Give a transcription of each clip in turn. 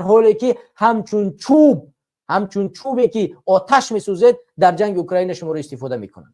حالی که همچون چوبی که آتش میسوزد در جنگ اوکراین شما رو استفاده میکنن.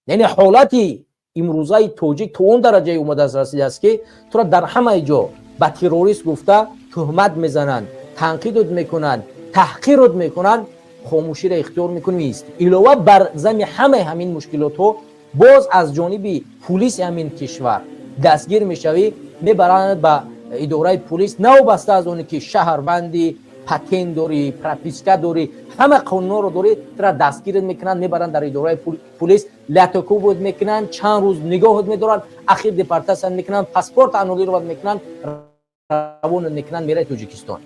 یعنی حالتی امروزای توجیک تو اون درجه اومده رسیده است که تو را در همه جا به تروریست گفته تهمت میزنن، تنقید میکنن، تحقیر میکنن، خاموشی را اختیار میکنیم است. علاوه بر ضمن همین مشکلات ها باز از جانب پلیس همین کشور دستگیر میشوی، میبرند به اداره پلیس، نو بسته از اون که شهروندی، پتن داری، پرپیسکا داری، همه قانون رو داری، ترا دستگیر میکنن، میبرن در اداره پلیس، لاتوکوب میکنن، چند روز نگاه میدارن، اخیر دیپارتاسیون میکنن، پاسپورت انولی رو میکنن، روان میکنن، میره توجیکستان.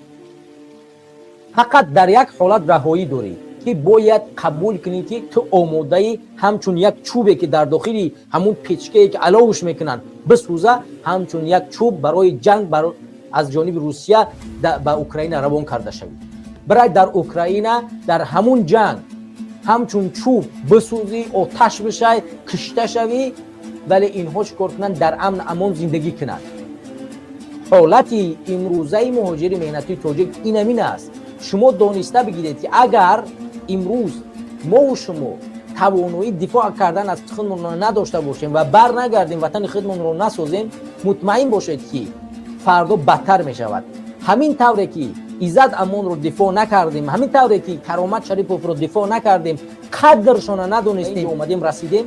فقط در یک حالت رهایی داری که باید قبول کنی که تو آماده ای همچون یک چوبی که در داخلی همون پیچکه‌ای که علاوش میکنن بسوزه، همچون یک چوب برای جنگ از جانب روسیه به اوکراین روان کرده شوی. برای در اوکراین در همون جنگ همچون چوب بسوزی، آتش بشه، کشته شوی، ولی اینها چیکار کنن؟ در امن امان زندگی کنن. حالتی امروزه مهاجر مهنتی توجیک این است. شما دانسته بگیرید که اگر امروز ما و شما توانایی دفاع کردن از خودمون را نداشته باشیم و بر نگردیم وطن خودمون را نسازیم، مطمئن باشید که فردا بدتر می شود. همین طوری که عزت امان رو دفاع نکردیم، همین طوری که کرامت شریف رو دفاع نکردیم، قدرشان ندونستیم، اومدیم رسیدیم،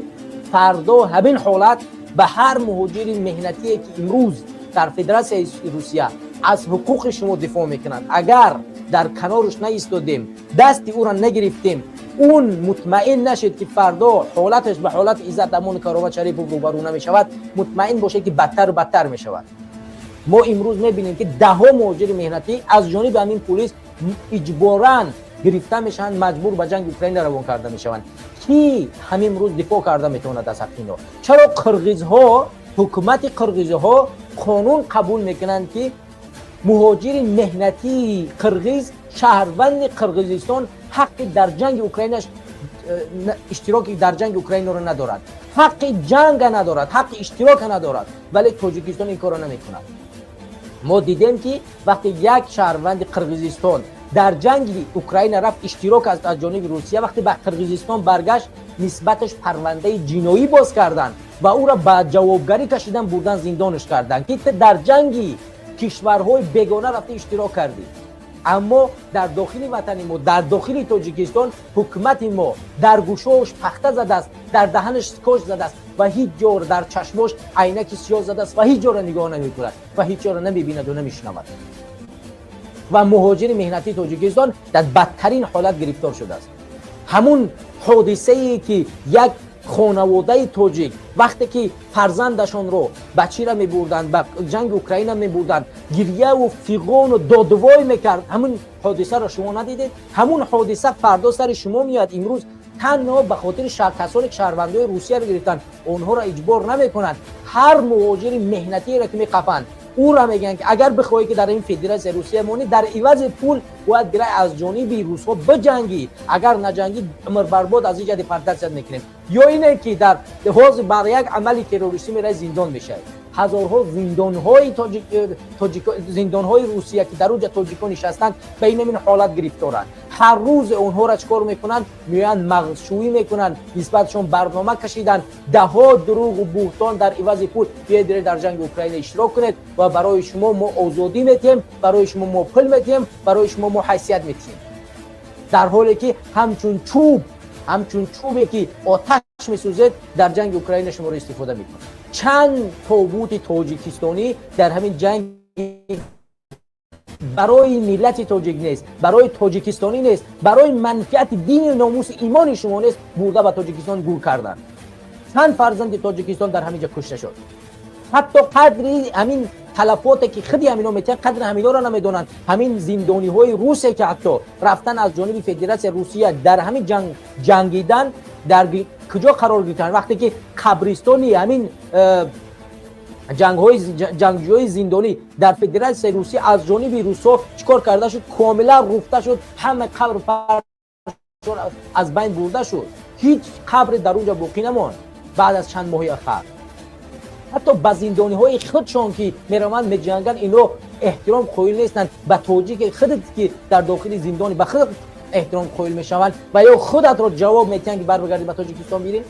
فردا همین حالت به هر مهاجر مهنتی که امروز در فدراسیون روسیه از حقوق شما دفاع میکنند، اگر در کنارش نایستادیم، دست او را نگرفتیم، اون مطمئن نشد که فردا حالتش به حالت عزت امان کرامت شریف روبرو نمیشود، مطمئن باشه که بدتر و بدتر میشود. ما امروز میبینیم که ده ها مهاجر مهنتی از جانب همین پلیس اجباراً گرفته میشن، مجبور به جنگ اوکراین روان کرده میشوند. کی همین امروز دفاع کرده میتونه از حق اینا؟ چرا قرغیزها، حکومت قرغیزها قانون قبول میکنند که مهاجر مهنتی قرغیز، شهروند قرغیزستان، حق در جنگ اوکراینش اشتراکی در جنگ اوکراین رو ندارد، حق جنگ ندارد، حق اشتراک ندارد، ولی تاجیکستان این کارو نمیکند. ما دیدیم که وقتی یک شهروند قرغیزستان در جنگ اوکراین رفت اشتراک از جانب روسیه، وقتی به قرغیزستان برگشت نسبتش پرونده جنایی باز کردند و او را به جوابگری کشیدن، بردن زندانش کردند که در جنگی کشورهای بیگانه رفته اشتراک کردی. اما در داخل وطن ما، در داخل تاجیکستان، حکومت ما در گوشاش پخته زده است، در دهنش سکوچ زده است و هیچ جور در چشماش عینک سیاه زده است و هیچ جور نگاه نمی‌کند و هیچ جور نمی‌بیند و نمی‌شنود. و مهاجر مهنتی تاجیکستان در بدترین حالت گرفتار شده است. همون حادثه‌ای که یک خانواده تاجیک وقتی که فرزندشون رو بچی را می‌بردند به جنگ اوکراین می‌بردند، گریه و فیغان و دادوای می‌کرد، همون حادثه را شما ندیدید؟ همون حادثه فردا سر شما میاد. امروز تنها به خاطر کسانی که شهروندای روسیه بگیرن، اونها را اجبار نمی‌کنند. هر مهاجر مهنتی را که می‌قفند، او را میگن که اگر بخوای که در این فدراسیون روسیه مونی، در عوض پول باید برای از جانب روس‌ها بجنگی، اگر نجنگی عمر برباد از اینجا دیپارتاسیون میکنیم. یا اینه که در حوض بر یک عملی تروریستی میره زندان میشه. هزارها زندان‌های روسیه که در اونجا تاجیکان نشستند به این حالت گرفتارند. هر روز اونها را چیکار میکنن؟ میان مغزشویی میکنن، نسبتشون برنامه کشیدن، دهها دروغ و بهتان در عوض پول بیاید در جنگ اوکراین اشتراک کنید و برای شما ما آزادی میتیم، برای شما ما پول میتیم، برای شما ما حیثیت میتیم. در حالی که همچون چوبی که آتش میسوزد در جنگ اوکراین شما رو استفاده میکنه. چند تابوت تاجیکستانی در همین جنگ برای ملت تاجیک نیست، برای تاجیکستانی نیست، برای منفعت دین و ناموس ایمان شما نیست، برده به تاجیکستان گور کردن. چند فرزند تاجیکستان در همینجا کشته شد. حتی قدری همین تلفاتی که خودی همینا میتن، قدر همینا را نمیدونن. همین زندانی های روسیه که حتی رفتن از جانب فدراسیون روسیه در همین جنگیدن، در کجا قرار گرفتن؟ وقتی که قبرستانی همین جنگجوی زندانی در فدراسیون روسیه از جانب روسا چیکار کرده شد؟ کاملا رفته شد، همه قبر از بین برده شد، هیچ قبر در اونجا باقی نماند. بعد از چند ماه آخر. حتی به زندانی های خودشان که میروند میجنگن اینو احترام قائل نیستند به توجیه خودت که در داخل زندانی به خود احترام قائل میشوند و یا خودت را جواب میتن که برگردی به تاجیکستان میری.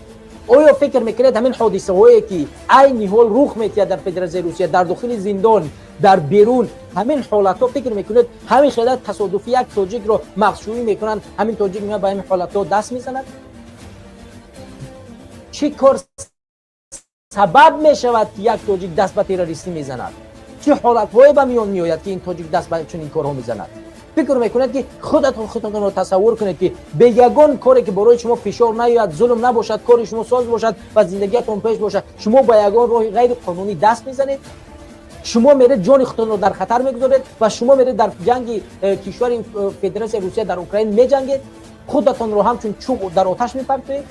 آیا فکر میکنید همین حادثه هایی که عین حال رخ میده در فدراسیون روسیه در داخل زندان در بیرون همین حالت ها فکر میکنید همین خیلی تصادفی یک تاجیک رو مخشویی میکنن همین تاجیک میاد به همین حالت ها دست میزنند؟ چی کار سبب میشود که یک تاجیک دست به تروریستی میزند؟ چه حالت هایی به میان میآید که این تاجیک دست به چنین کارها میزند؟ فکر میکنید که خودتون رو تصور کنید که به یگان کاری که برای شما فشار نیاد ظلم نباشد کار شما ساز باشد و زندگیتون پیش باشد شما به یگان راه غیر قانونی دست میزنید؟ شما میرید جان خودتون رو در خطر میگذارید و شما میرید در جنگ کشور فدراسیون روسیه در اوکراین میجنگید خودتون رو همچون چوب در آتش میپرتید.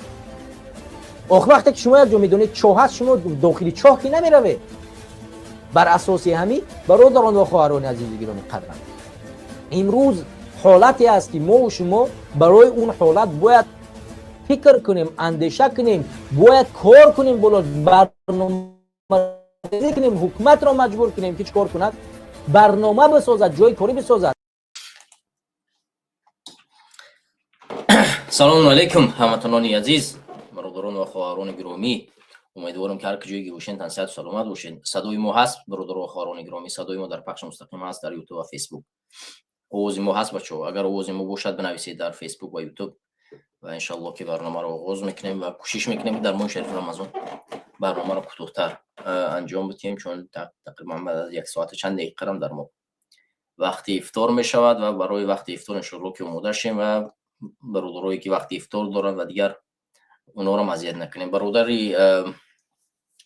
آخر وقتی که شما یک جا میدونید چاه هست شما داخلی چاه که نمیروید. بر اساس همین برادران و خواهران عزیز گرامی قدرم امروز حالتی است که ما و شما برای اون حالت باید فکر کنیم اندیشه کنیم باید کار کنیم بالا برنامه کنیم حکومت را مجبور کنیم که چیکار کند برنامه بسازد جای کاری بسازد. سلام علیکم هموطنان عزیز برادران و خواهران گرامی امیدوارم که هر کجایی باشین تن صحت و سلامت باشین. صدای ما هست برادر و خواهران گرامی صدای ما در پخش مستقیم هست در یوتیوب و فیسبوک. آواز ما هست بچه‌ها اگر آواز ما باشد بنویسید در فیسبوک و یوتیوب و ان شاء الله که برنامه رو آغاز میکنیم و کوشش میکنیم در ماه شریف رمضان برنامه رو کوتاه‌تر انجام بدیم چون تقریبا بعد از یک ساعت چند دقیقه هم در ما وقتی افطار میشود و برای وقتی افطار ان شاء الله که آماده شیم و برادرایی که وقتی افطار دارن و دیگر اونا رو اذیت نکنیم. برادری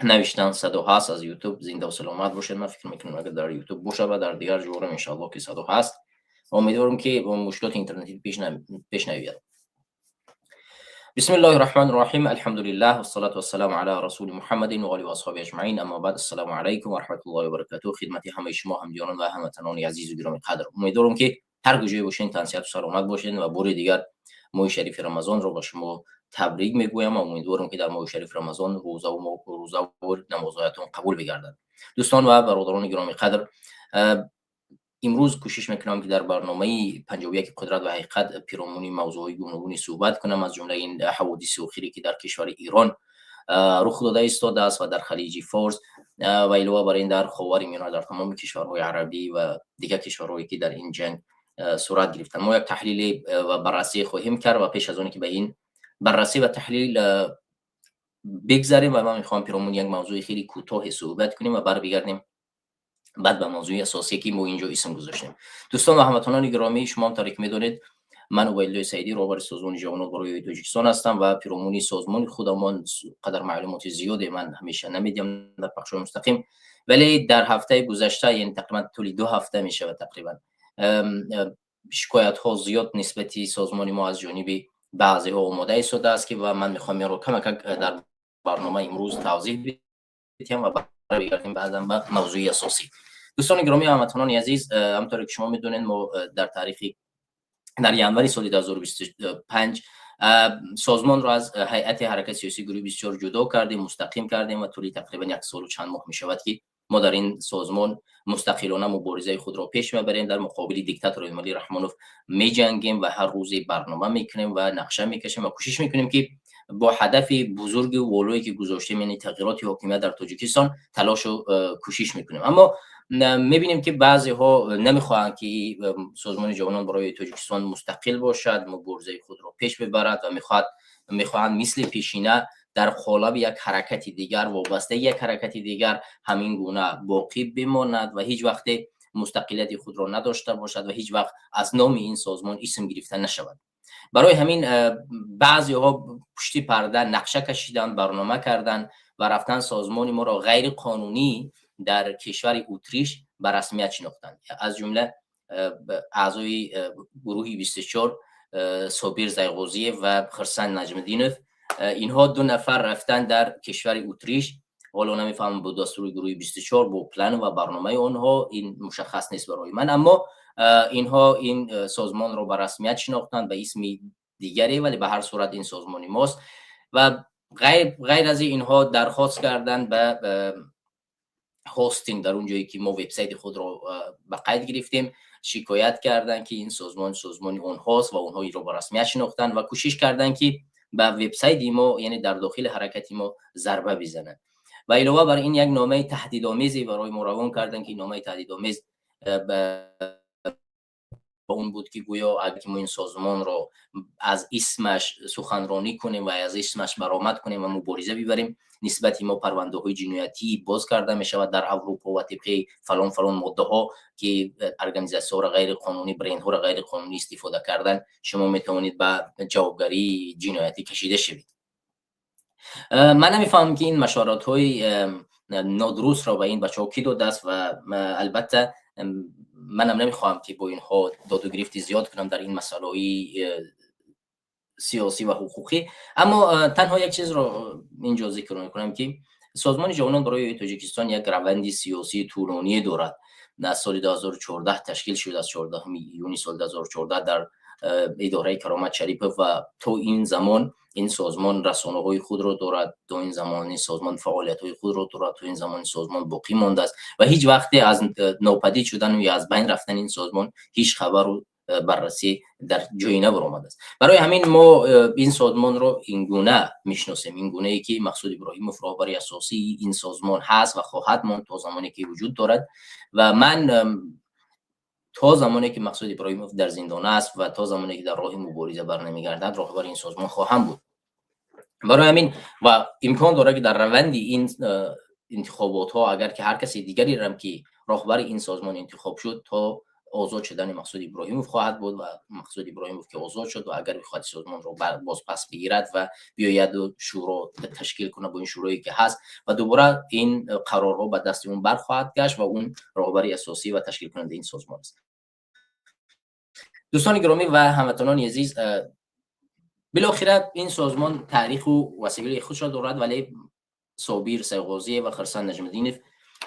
نوشتن صدا هست از یوتیوب زنده و سلامت باشید. من فکر میکنم اگر در یوتیوب باشه و در دیگر جورم ان شاء الله که صدا هست امیدوارم که مشکلات اینترنتی پیش نیاید. بسم الله الرحمن الرحیم الحمد لله والصلاه والسلام علی رسول محمد و آله و اصحابه اجمعین اما بعد السلام علیکم و رحمت الله و برکاته. خدمت همه شما همدیگران و هموطنان عزیز و گرامی قدر امیدوارم که هر کجای باشین تن صحت و سلامت باشین و بار دیگر ماه شریف رمضان رو با شما تبریک میگویم و امیدوارم که در ماه شریف رمضان روزه و نمازهایتون قبول بگردد. دوستان و برادران گرامی قدر امروز کوشش میکنم که در برنامه 51 قدرت و حقیقت پیرامون موضوعی گوناگونی صحبت کنم از جمله این حوادث اخیری که در کشور ایران رخ داده است و در خلیج فارس و علاوه بر این در خاورمیانه در تمام کشورهای عربی و دیگر کشورهایی که در این جنگ صورت گرفتن. ما یک تحلیل و بررسی خواهیم کرد و پیش از آن که به این بررسی و تحلیل بگذاریم و من میخوام پیرامون یک موضوع خیلی کوتاه صحبت کنیم و برگردیم بعد به موضوع اساسی که ما اینجا اسم گذاشتیم. دوستان و هموطنان گرامی شما هم تاریک میدونید من عبیدالله سعیدی رهبر سازمان جوانان برای تاجیکستان هستم و پیرامون سازمان خودمان قدر معلومات زیادی من همیشه نمیدیم در پخش مستقیم ولی در هفته گذشته یعنی تقریبا طول 2 هفته میشه تقریبا شکایت ها زیاد نسبتی سازمان ما از جانب بعضی ها آماده شده است که و من میخوام این رو کم در برنامه امروز توضیح بدم و برگردیم بعداً به موضوع اساسی. دوستان گرامی و هموطنان عزیز همونطور که شما میدونید ما در ینوری سال 2025 سازمان را از هیئت حرکت سیاسی گروه 24 جدا کردیم مستقیم کردیم و طولی تقریبا 1 سال و چند ماه می شود که ما در این سازمان مستقلانه مبارزه خود را پیش میبریم در مقابل دیکتاتور علی رحمانوف می جنگیم و هر روز برنامه میکنیم و نقشه میکشیم و کوشش میکنیم که با هدف بزرگ و والایی که گذاشتیم یعنی تغییرات حکومت در تاجیکستان تلاش و کوشش میکنیم. اما میبینیم که بعضی ها نمیخواهند که سازمان جوانان برای تاجیکستان مستقل باشد مبارزه خود را پیش ببرد و میخواهند مثل پیشینه در قالب یک حرکت دیگر وابسته یک حرکت دیگر همین گونه باقی بماند و هیچ وقت مستقلیت خود را نداشته باشد و هیچ وقت از نام این سازمان اسم گرفته نشود. برای همین بعضی ها پشت پرده نقشه کشیدن برنامه کردن و رفتن سازمان ما را غیر قانونی در کشور اتریش به رسمیت شناختند. از جمله اعضای گروه 24 صابر زیغوزی و خرسن نجم‌الدینوف اینها 2 نفر رفتن در کشور اتریش حالا نمیفهمم با دستور گروه 24 با پلن و برنامه آنها این مشخص نیست برای من اما اینها این سازمان رو به رسمیت شناختند به اسم دیگری ولی به هر صورت این سازمانی ماست و غیر از اینها درخواست کردن به هاستینگ در اون جایی که ما وبسایت خود رو به قید گرفتیم، شکایت کردن که این سازمانی اونهاست و اونها این رو به رسمیت شناختن و کوشش کردن که به وبسایت ما، یعنی در داخل حرکت ما، ضربه بزنن. و علاوه بر این یک نامه تهدیدآمیزی برای ما روان کردن که نامه تهدیدآمیز با اون بود که گویا اگر ما این سازمان رو از اسمش سخنرانی کنیم و از اسمش برآمد کنیم و مبارزه ببریم، نسبت ما پرونده های جنایتی باز کرده می شود در اروپا و طبق فلان ماده ها که ارگانیزاسیون غیر قانونی، برند ها غیر قانونی استفاده کردن، شما می توانید به جوابگری جنایتی کشیده شوید. من نمیفهمم که این مشورات های نادرست را به این بچه‌ها کی داده است و البته منم نمیخواهم که با اینها داد و گرفت زیاد کنم در این مسائل سیاسی و حقوقی، اما تنها یک چیز را اینجا ذکر میکنم که سازمان جوانان برای تاجیکستان یک روند سیاسی طولانی دارد. در سال 2014 تشکیل شد، از 14 یونی سال 2014 در اداره کرامت شریف و تا این زمان این سازمان رسانه‌های خود را دارد، تا این زمان این سازمان فعالیت‌های خود را دارد، تا این زمان سازمان باقی مانده است و هیچ وقت از ناپدید شدن یا از بین رفتن این سازمان هیچ خبر و بررسی در جایی نبرآمده است. برای همین ما این سازمان رو این گونه میشناسیم، این گونه ای که مقصود ابراهیموف رهبر اساسی این سازمان هست و خواهد ماند تا زمانی که وجود دارد و من تا زمانی که مقصود ابراهیموف در زندان است و تا زمانی که در راه مبارزه برنمیگردد رهبر این سازمان خواهم بود. برای همین و امکان داره که در روند این انتخابات ها اگر که هر کسی دیگری هم که رهبر این سازمان انتخاب شد، تا آزاد شدن مقصود ابراهیموف خواهد بود و مقصود ابراهیموف که آزاد شد و اگر بخواد سازمان رو باز پس بگیرد و بیاید و شورا تشکیل کنه با این شورایی که هست و دوباره این قرارها به دست اون برخواهد گشت و اون رهبر اساسی و تشکیل کننده این سازمان است. دوستان گرامی و هموطنان عزیز، بالاخره این سازمان تاریخ و وسیله خودش را دارد، ولی صابر سیغازی و خرسان نجم‌الدینov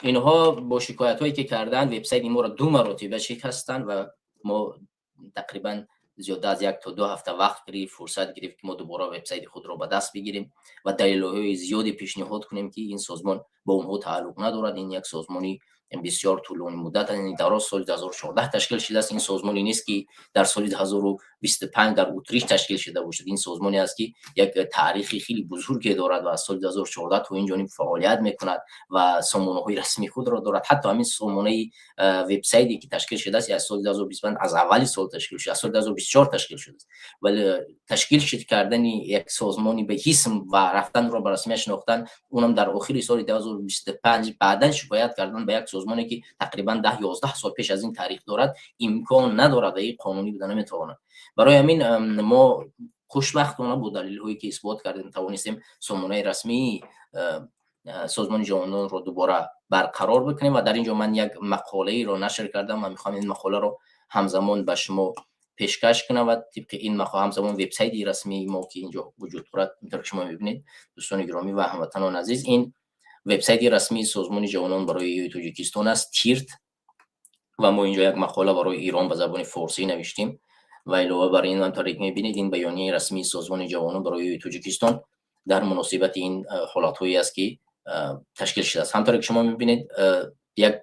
اینها با شکایت هایی که کردن وبسایت ما را 2 مرتبه شکستن و ما تقریبا زیاده از 1 تا 2 هفته وقت فرصت گرفت که ما دوباره وبسایت خود را به دست بگیریم و دلایل زیادی پیشنهاد کنیم که این سازمان با اونها تعلق ندارد. این یک سازمانی بسیار طولانی مدت، یعنی در سال 2014 تشکیل شده است. این سازمانی نیست که در سال 2025 در اتریش تشکیل شده باشد. این سازمانی است که یک تاریخی خیلی بزرگی دارد و از سال 2014 تا این جانب فعالیت میکند و سامانه‌های رسمی خود را دارد. حتی همین سامانه وبسایتی که تشکیل شده است از سال 2025 از اول سال تشکیل شده، از سال 2024 تشکیل شده است. ولی تشکیل کردن یک سازمانی به اسم و رفتن را به رسمیت شناختن، اونم در آخر سال 2025 بعداً شکایت کردن به یک سازمانی که تقریبا 10-11 سال پیش از این تاریخ دارد، امکان ندارد و این قانونی بودن نمیتواند. برای همین ما خوشبختانه با دلایلی که اثبات کردیم توانستیم سامانه رسمی سازمان جوانان رو دوباره برقرار بکنیم و در اینجا من یک مقاله رو نشر کردم و میخوام این مقاله رو همزمان به شما پیشکش کنم و طبق این مقاله همزمان وبسایت رسمی ما که اینجا وجود دارد میتونید شما ببینید. دوستان گرامی و هموطنان عزیز، این وبسایت رسمی سازمان جوانان برای تاجیکستان است، تیرت، و ما اینجا یک مقاله برای ایران به زبان فارسی نوشتیم و علاوه بر این همونطور که می‌بینید این بیانیه رسمی سازمان جوانان برای تاجیکستان در مناسبت این حالات‌هایی است که تشکیل شده است. همونطور که شما می‌بینید یک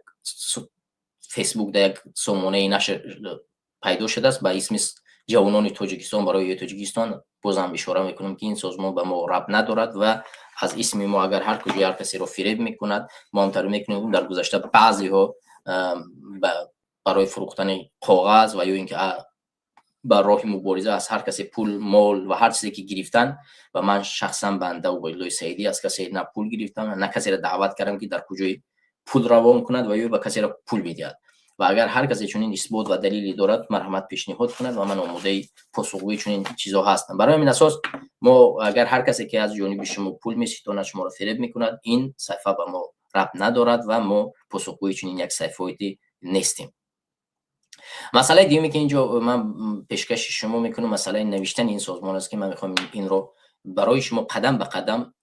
فیسبوک در یک سامانه نشر پیدا شده است به اسم جوانان تاجیکستان برای تاجیکستان. بازم اشاره میکنم که این سازمان به ما ربط ندارد و از اسم ما اگر هر کجا هر کسی رو فریب میکند، ما همونطور میکنیم در گذشته بعضی ها برای فروختن کاغذ و یا اینکه بر راه مبارزه از هر کسی پول، مال و هر چیزی که گرفتن و من شخصا بنده و ویلای سعیدی از کسی نه پول گرفتم نه کسی را دعوت کردم که در کجای پول روان کند و یا به کسی را پول بدهد و اگر هر کسی چنین اثبات و دلیلی دارد مرحمت پیشنهاد کند و من آماده پاسخگویی چنین چیزها هستم. برای همین اساس ما اگر هر کسی که از جانب شما پول می‌ستاند شما را فریب میکند، این صفحه به ما ربط ندارد و ما پاسخگوی چنین یک صفحاتی نیستیم. مسئله دیگه که اینجا من پیشکش شما میکنم مسئله نوشتن این سازمان است که من میخوام این رو برای شما قدم به قدم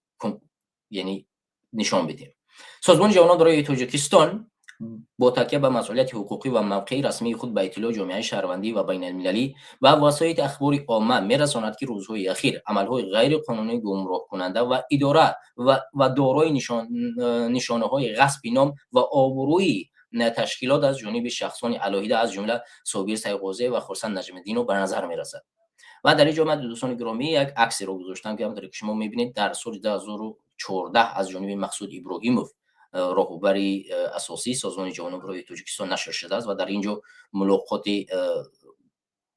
یعنی نشان بدیم. سازمان جوانان برای تاجیکستان با تکیه به مسئولیت حقوقی و موقعی رسمی خود به اطلاع جامعه شهروندی و بین المللی و وسایل اخباری عامه می‌رساند که روزهای اخیر عملهای غیر قانونی گمراه کننده و اداره و دارای نشانه‌های غصب نام و آبروی تشکیلات از جانب شخصان علیحده از جمله صابر سیغوزی و خرسند نجم‌الدین رو به نظر می‌رسد. و در اینجا من دوستان گرامی یک عکسی رو گذاشتم که همونطور که شما می‌بینید در سال 2014 از جانب مقصود ابراهیموف راهبر اساسی سازمان جوانان برای تاجیکستان نشر شده است و در اینجا ملاقات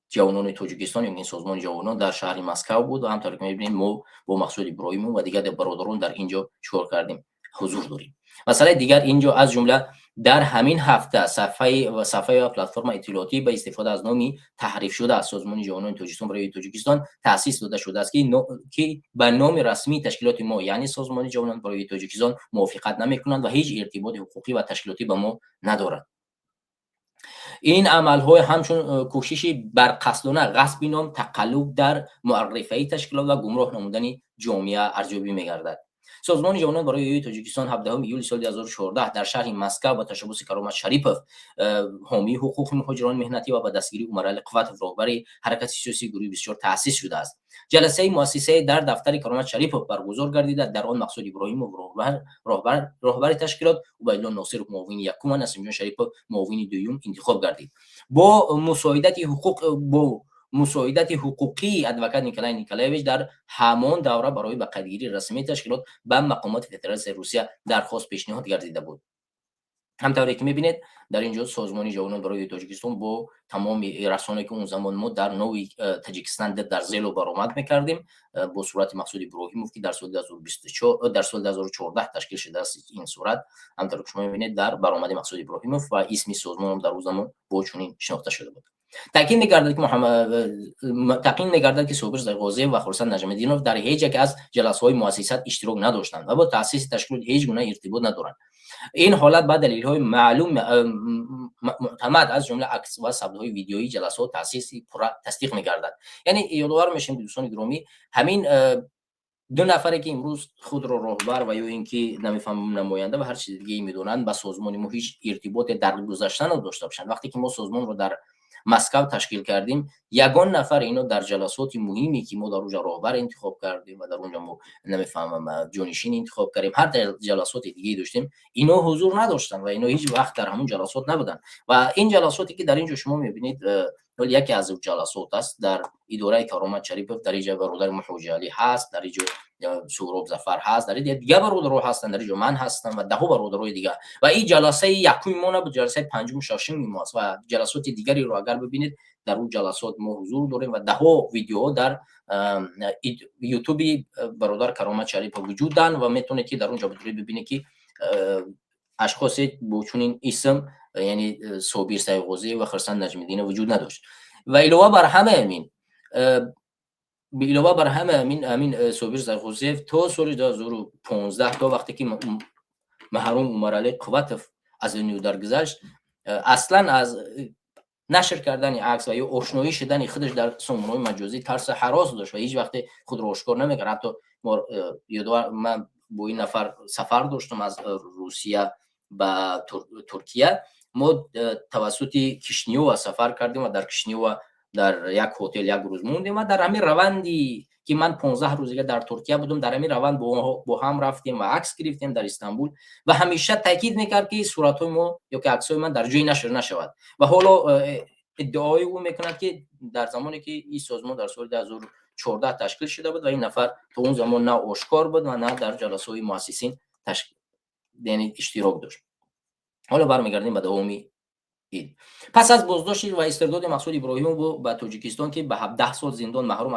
جوانان تاجیکستان یعنی سازمان جوانان در شهر مسکو بود و همطور که می‌بینید ما با مقصود ابراهیموف و دیگر برادران در اینجا چیکار کردیم حضور داریم. مسئله دیگر اینجا از جمله در همین هفته صفحه و پلتفرم اطلاعاتی به استفاده از نامی تحریف شده از سازمان جوانان تاجیکستان برای تاجیکستان تأسیس داده شده است که به نام رسمی تشکیلات ما یعنی سازمان جوانان برای تاجیکستان موافقت نمی‌کنند و هیچ ارتباط حقوقی و تشکیلاتی با ما ندارد. این عمل‌های همچون کوششی برقصدانه غصب نام تقلب در معرفی تشکیلات و گمراه نمودن جامعه ارزیابی می‌گردد. سازمان جوانان برای تاجیکستان 17 ایول سال 2014 در شهر مسکو با تشبث کرامت شریپوف حامی حقوق مهاجران مهنتی و با دستگیری عمر القوات راهبر حرکت سیاسی گروه 24 تأسیس شده است. جلسه مؤسسه در دفتر کرامت شریپوف برگزار گردیده. در آن مقصود ابراهیم و راهبر تشکیلات عبیدالله ناصر معاون یکم و نسیم جان شریپوف معاون دوم انتخاب گردید. با مساعدت حقوقی ادوکات نیکولای نیکولایویچ در همان دوره برای به قیدگیری رسمی تشکیلات به مقامات فدراسیون روسیه درخواست پیشنهاد گردیده بود. همطوری که می‌بینید در اینجا سازمان جوانان برای تاجیکستان با تمام رسانه‌ای که اون زمان ما در نوی تاجیکستان در زیلو برآمد می‌کردیم با صورت مقصود ابراهیموف که در سال 2014 تشکیل شده است. این صورت همطور که شما می‌بینید در برآمد مقصود ابراهیموف و اسم سازمان هم در اون زمان با چنین شناخته شده بود. تاکید می‌گردد که صابر سیغوزی و خرسند نجم‌الدینوف در هیچ یک از جلسه‌های مؤسسات اشتراک نداشتند و با تأسیس تشکیلات هیچ گونه ارتباط ندارند. این حالت با دلایل معلوم معتمد از جمله عکس و ثبت‌های ویدیویی جلسات تأسیسی پورا تصدیق می‌گردد. یعنی یادآور میشیم دوستان گرامی همین دو نفری که امروز خود را راهبر و یا اینکه نمیفهمم نماینده و هر چیز دیگه میدونن با سازمان ما هیچ ارتباط در گذشته نداشته باشند. وقتی که ما سازمان رو در مسکو تشکیل کردیم یگان نفر اینا در جلسات مهمی که ما در اونجا راهبر انتخاب کردیم و در اونجا ما نمیفهمم جانشین انتخاب کردیم هر جلسات دیگه داشتیم اینا حضور نداشتن و اینا هیچ وقت در همون جلسات نبودن و این جلساتی که در اینجا شما میبینید یکی از جلسات است در اداره کرامت شریپوف در اینجا برادر محوجی علی هست در اینجا سهراب ظفر هست در اینجا دیگه برادرها هستن در اینجا من هستم و ده برادرای دیگه و این جلسه یکم ما نه جلسه پنجم ششم ماست و جلسات دیگری رو اگر ببینید در اون جلسات ما حضور داریم و ده ویدیو در یوتیوب برادر کرامت شریپوف وجود دارن و میتونید که در اونجا ببینید که اشخاص با چنین اسم یعنی صابر سیغوزی و خرسند نجم‌الدین وجود نداشت و علاوه بر همه همین صابر سیغوزی تا سال 2015 تا وقتی که محروم عمر علی قواتف از دنیا درگذشت اصلا از نشر کردن عکس و یا آشنایی شدن خودش در سامانه‌های مجازی ترس هراس داشت و هیچ وقت خود رو آشکار نمی‌کرد. حتی من با این نفر سفر داشتم از روسیه به ترکیه ما توسط کشنیو سفر کردیم و در کشنیو در یک هتل یک روز موندیم و در همین روندی که من 15 روز در ترکیه بودم در همین روند با هم رفتیم و عکس گرفتیم در استانبول و همیشه تاکید میکرد که صورت‌های ما یا که عکس‌های من در جای نشر نشود و حالا ادعای او میکند که در زمانی که این سازمان در سال 2014 تشکیل شده بود و این نفر تو اون زمان نه آشکار بود و نه در جلسه‌های مؤسسین تشکیل یعنی اشتراک داشت. حالا برمیگردیم به دوامی این. پس از بازداشت و استرداد مقصود ابراهیموف به تاجیکستان که به 17 سال زندان محروم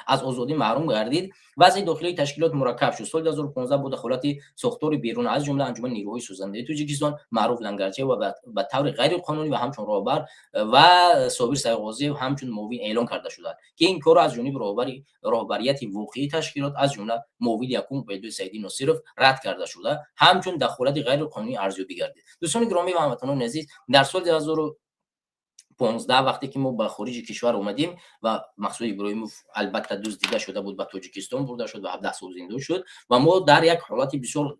از آزادی محروم گردید وضع داخلی تشکیلات مرکب شد. سال 2015 با دخالت ساختار بیرون از جمله انجمن نیروهای سوزنده تاجیکستان معروف لنگرچه و به طور غیر قانونی و همچون راهبر و صابر سیغوزی و همچون معاون اعلام کرده شده که این کار از جانب راهبریت واقعی تشکیلات از جمله معاون یکم عبیدالله سیدی ناصرف رد کرده شده همچون دخالت غیر قانونی ارزیابی گردید. دوستان گرامی و هموطنان عزیز در سال 2015 وقتی که ما به خارج کشور اومدیم و مقصود ابراهیموف البته دزدیده شده بود به تاجیکستان برده شد و 17 سال زندان شد و ما در یک حالت بسیار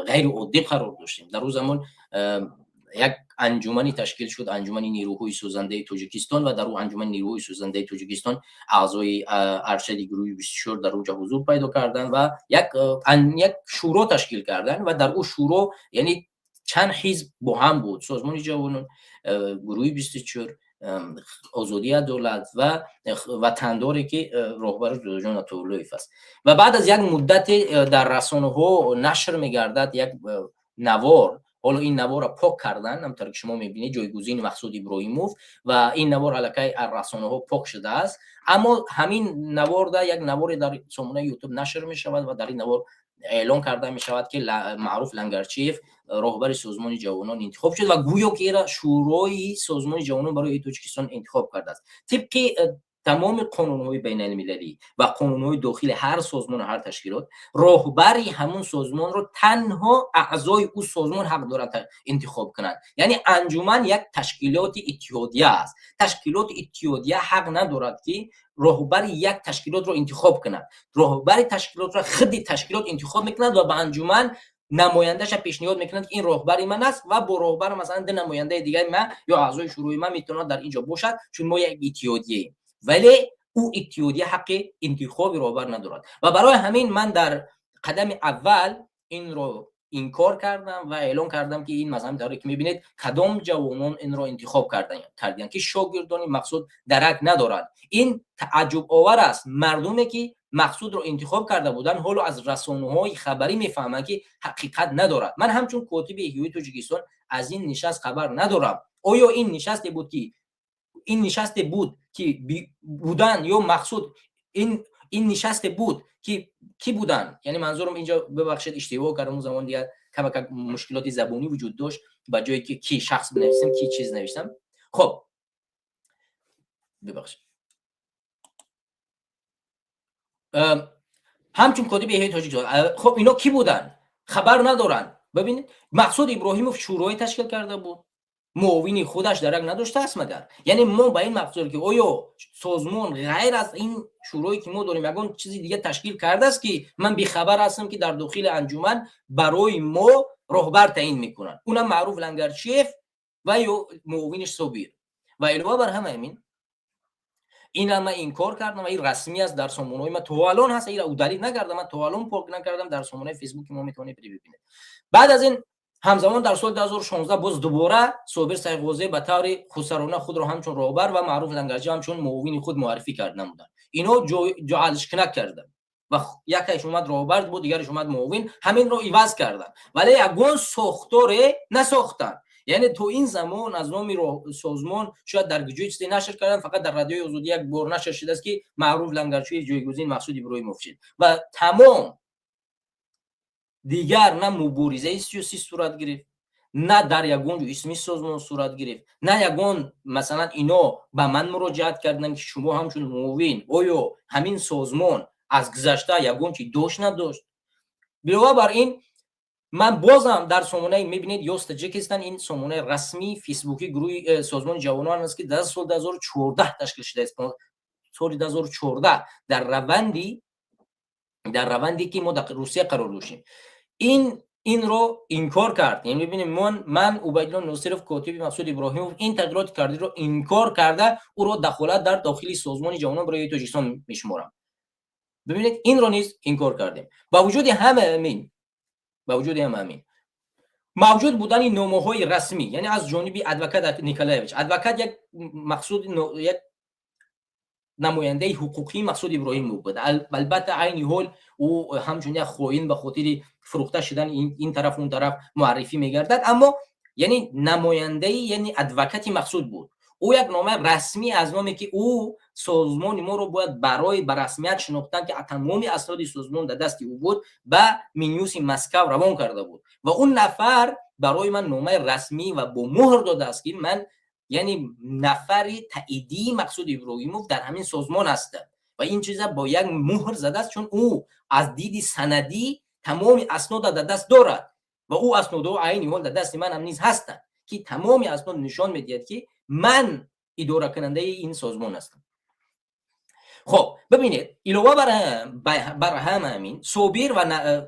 غیر عادی قرار داشتیم. در اون زمان یک انجمنی تشکیل شد، انجمن نیروهای سوزنده تاجیکستان، و در اون انجمن نیروهای سوزنده تاجیکستان اعضای ارشد گروه 24 در اونجا حضور پیدا کردن و یک شورا تشکیل کردن و در اون شورا یعنی چند حزب با هم بود، سازمان جوانان، گروه 24، آزادی دولت و تنداری که رهبر جان عطی‌الله است. و بعد از یک مدت در رسانه‌ها نشر می‌گردد یک نوار، حالا این نوار را پاک کردن، همونطور که شما می‌بینید جایگزین مقصود ابراهیموف، و این نوار الکی از رسانه‌ها پاک شده است، اما همین نوار در یک نوار در سامانه یوتیوب نشر می‌شود و در این نوار اعلان کرده می‌شود که معروف لنگرچیف رهبر سازمان جوانان انتخاب شد و گویا که شورای سازمان جوانان برای تاجیکستان انتخاب کرده است. طبق تمام قانون‌های بین‌المللی و قانون‌های داخلی هر سازمان و هر تشکیلات، راهبری همون سازمان رو تنها اعضای اون سازمان حق دارند انتخاب کنند. یعنی انجمن یک تشکیلات اتحادیه است. تشکیلات اتحادیه حق ندارد که راهبر یک تشکیلات رو انتخاب کنند. راهبر تشکیلات رو خود تشکیلات انتخاب میکنند و به انجمن نماینده‌اش پیشنهاد میکنند که این راهبر من است و با راهبر مثلا ده نماینده دیگه من یا اعضای شورای من میتونن در اینجا باشد، چون ما یک اتحادیه، ولی او اتحادیه حق انتخاب راهبر ندارد. و برای همین من در قدم اول این رو انکار کردم و اعلان کردم که این مثلا داره که میبینید کدام جوانان این رو انتخاب کردن که شاگردان مقصود درک ندارد. این تعجب آور است. مردمی که مقصود رو انتخاب کرده بودن حالا از رسانه‌های خبری میفهمن که حقیقت ندارد. من همچون کاتب احیای تاجیکستان از این نشست خبر ندارم. آیا این نشست بود که بودن یا مقصود این نشست بود که کی بودن؟ یعنی منظورم اینجا ببخشید اشتباه کردم، اون زمان دیگه کم مشکلات زبانی وجود داشت، با جایی که کی شخص بنویسم کی چیز نوشتم. خب ببخشید. همچون کاتب احیای تاجیکستان، خب اینا کی بودن؟ خبر ندارن. ببینید مقصود ابراهیموف شورای تشکیل کرده بود، معاونی خودش درک نداشته است مگر؟ یعنی ما به این مقصود که آیا سازمان غیر از این شورایی که ما داریم یگان چیزی دیگه تشکیل کرده است که من بیخبر هستم که در داخل انجمن برای ما راهبر تعیین میکنن، اونم معروف لنگرچیف و یا معاونش صابیر. و علاوه بر همین این هم من انکار کردم و این رسمی است در سامانه‌های ما تو الان هست، این دلیل نکردم، من تو الان پاک نکردم، در سامانه فیسبوک ما میتونید ببینید. بعد از این همزمان در سال 2016 باز دوباره صابر سیغوزی به طور خسرانه خود را همچون راهبر و معروف لنگرچی همچون معاون خود معرفی کردن بودن. اینا جعلش کنک کردن و یکیش اومد راهبر بود، دیگرش اومد معاون، همین رو عوض کردن، ولی یگان ساختار نساختن. یعنی تو این زمان از نام سازمان شاید در گوجه چیزی نشر کردن، فقط در رادیوی آزادی یک بار نشر شده است که معروف لنگرچی جایگزین مقصود ابراهیموف شد و تمام دیگر نه مبارزه سیاسی صورت گرفت، نه در یگان اسمی سازمان صورت گرفت، نه یگان مثلا اینا به من مراجعت کردن که شما همچون معاون آیا همین سازمان از گذشته یگان چی داشت نداشت. علاوه بر این من بازم در سامانه میبینید یا تاجیکستان، این سامانه رسمی فیسبوکی گروه سازمان جوانان است که در سال 2014 تشکیل شده است. سال 2014 در روندی که ما در روسیه قرار داشتیم این رو انکار کرد. یعنی ببینید من عبیدالله ناصرف کاتب مقصود ابراهیموف این تغییرات کردی رو انکار کرده، او رو دخالت در داخلی سازمان جوانان برای تاجیکستان میشمارم. ببینید این رو نیز انکار کردیم. با وجود همین موجود بودن نامه‌های رسمی، یعنی از جانب ادوکات نیکولایویچ، ادوکات یک مقصود یک نماینده حقوقی مقصود ابراهیموف بود. البته عین حال او همچون یک خائن به خاطر فروخته شدن این طرف اون طرف معرفی میگردد، اما یعنی نماینده یعنی ادوکات مقصود بود. او یک نامه رسمی از نامی که او سازمان ما رو باید برای به رسمیت شناختن که تمامی اسناد سازمان در دست او بود به مینیوس مسکو روان کرده بود و اون نفر برای من نامه رسمی و با مهر داده است که من یعنی نفر تاییدی مقصود ابراهیموف در همین سازمان است و این چیزا با یک مهر زده است، چون او از دید سندی تمام اسناد در دست دارد و او اسناد عینی حال در دست من هم نیز هستند که تمامی اسناد نشان میدهد که من اداره کننده این سازمان هستم. خب ببینید علاوه بر همین صابر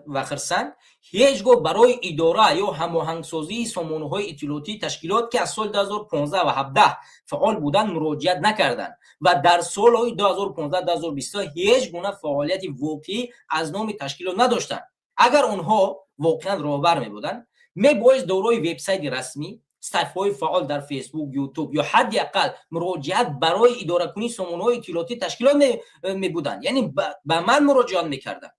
و خرسند هیچگاه برای اداره یا هماهنگسازی سامانه‌های اطلاعاتی تشکیلات که از سال 2015 و 17 فعال بودند مراجعت نکردند و در سال‌های 2015 2020 هیچ گونه فعالیت واقعی از نام تشکیلات نداشتند. اگر آنها واقعا راهبر می‌بودند می‌بایست دارای وبسایت رسمی، صفحه‌های فعال در فیسبوک، یوتیوب یا حداقل مراجعت برای اداره کنی سامانه‌های اطلاعاتی تشکیلات می‌بودند، یعنی به من مراجعت می‌کردند.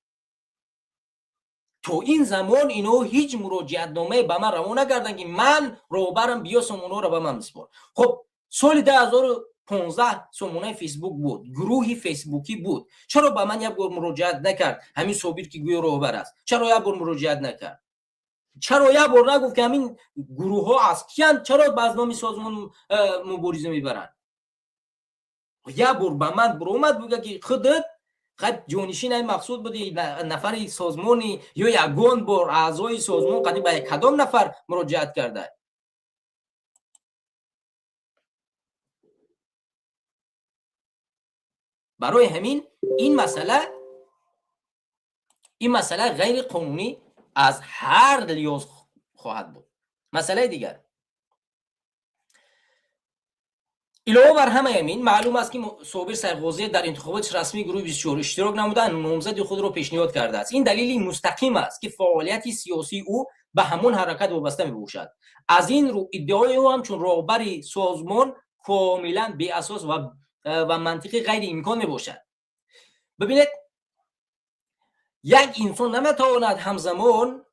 تو این زمان اینا هیچ مراجعت نامه به من روانه نکردن که من راهبرم بیا سامانه رو به من بسپار. خب سال 2015 سامانه فیسبوک بود، گروهی فیسبوکی بود، چرا به من یک بار مراجعت نکرد؟ همین صابر که گویا راهبر است چرا یک بار مراجعت نکرد؟ چرا یک بار نگفت که همین گروه ها از کیان، چرا برنامه سازمان مبارزه میبرن؟ یک بار به من برومد بگه که خودت خد جانشین این مقصود بودی نفر سازمانی یا یگان بار اعضای سازمان قدیم به کدام نفر مراجعت کرده؟ برای همین این مسئله غیر قانونی از هر لحاظ خواهد بود. مسئله دیگر علاوه بر همه همین معلوم است که صابر سرغازی در انتخابات رسمی گروه 24 اشتراک نموده نامزد خود را پیشنهاد کرده است. این دلیلی مستقیم است که فعالیت سیاسی او به همون حرکت وابسته میباشد. از این رو ادعای او همچون راهبر سازمان کاملا بی اساس و منطقی غیر امکان میباشد. ببینید یک انسان نمیتواند همزمان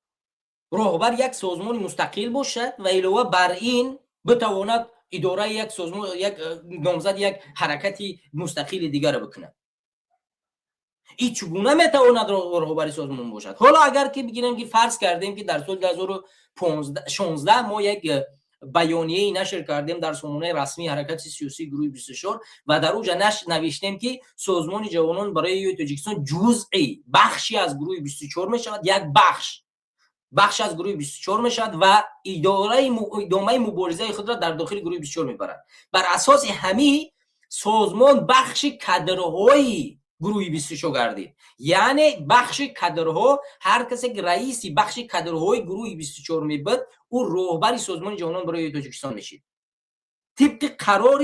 راهبر یک سازمان مستقل باشد و علاوه بر این بتواند اداره یک سازمان یک نامزد یک حرکتی مستقل دیگر بکنه. این چگونه میتواند راهبر سازمان باشد؟ حالا اگر که بگیریم که فرض کردیم که در سال 2016 ما یک بیانیه نشر کردیم در سامانه رسمی حرکت سیاسی گروه 24 و در اونجا نوشتیم که سازمان جوانان برای تاجیکستان جزئی بخشی از گروه 24 میشود، یک بخش از گروه 24 میشد و ادامه مبارزه خود را در داخل گروه 24 میبرد. بر اساس همین سازمان بخش کادرهای گروه 24 گردید. یعنی بخش کادرها، هر کسی که رئیسی بخش کادرهای گروه 24 میبود او راهبر سازمان جوانان برای تاجیکستان میشید طبق قرار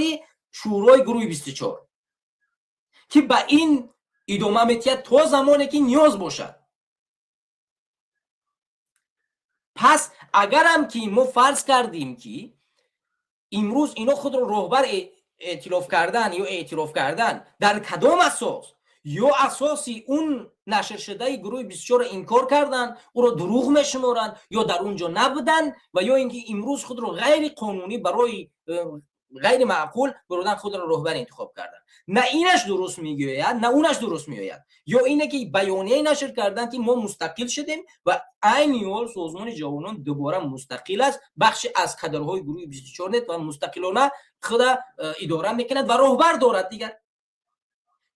شورای گروه 24 که با این ادامه میتید تا زمانی که نیاز باشد. پس اگر هم که ما فرض کردیم که امروز اینا خود رو راهبر اعتراف کردن در کدام اساس؟ یا اساسی اون نشر شده گروه 24 رو انکار کردن، او رو دروغ میشمارن یا در اونجا نبودن و یا اینکه امروز خود رو غیر قانونی برای غیر معقول برودن خود رو راهبر انتخاب کردن. نه اینش درست میگوید نه اونش درست میگوید. یا اینه که بیانیه نشر کردن که ما مستقل شدیم و عین حال سازمان جوانان دوباره مستقل است، بخش از کادرهای گروه 24 نت و مستقلانه خود اداره میکند و راهبر دارد دیگر.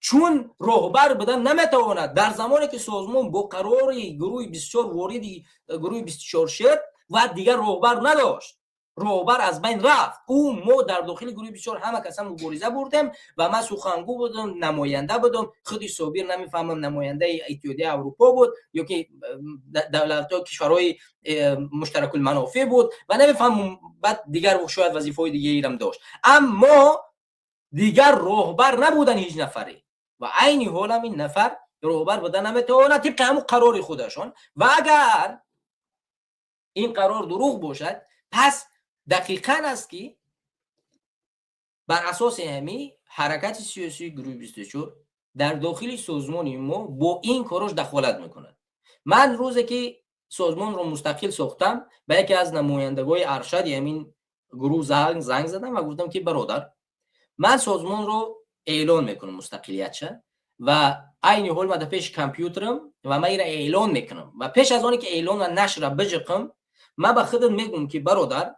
چون راهبر بدن نمیتواند در زمانی که سازمان با قرار گروه 24 وارد گروه 24 شد و دیگر راهبر نداشت، راهبر از بین رفت. او ما در داخل گروه 24 همه کسا مبارزه بردیم و من سخنگو بودم، نماینده بودم. خودی صابر نمیفهمم نماینده اتحادیه اروپا بود یا که دولت‌ها کشورهای مشترک المنافع بود و نمیفهمم بعد دیگر شاید وظیفه‌های دیگه ایرم داشت. اما دیگر راهبر نبودن هیچ نفری و عین حال هم این نفر راهبر بودن نمیتونه طبق همون قرار خودشون. و اگر این قرار دروغ باشد پس دقیقاً است که بر اساس همین حرکت سیاسی گروه 24 در داخل سازمان ما با این کارش دخالت میکند. من روزی که سازمان رو مستقل ساختم به یکی از نمایندگان ارشد همین گروه زنگ زدم و گفتم که برادر من سازمان رو اعلان میکنم مستقلیتش و عین حال من در پیش کامپیوترم و من را اعلان میکنم و پیش از آنی که اعلان و نشر بجقم من به خودت میگم که برادر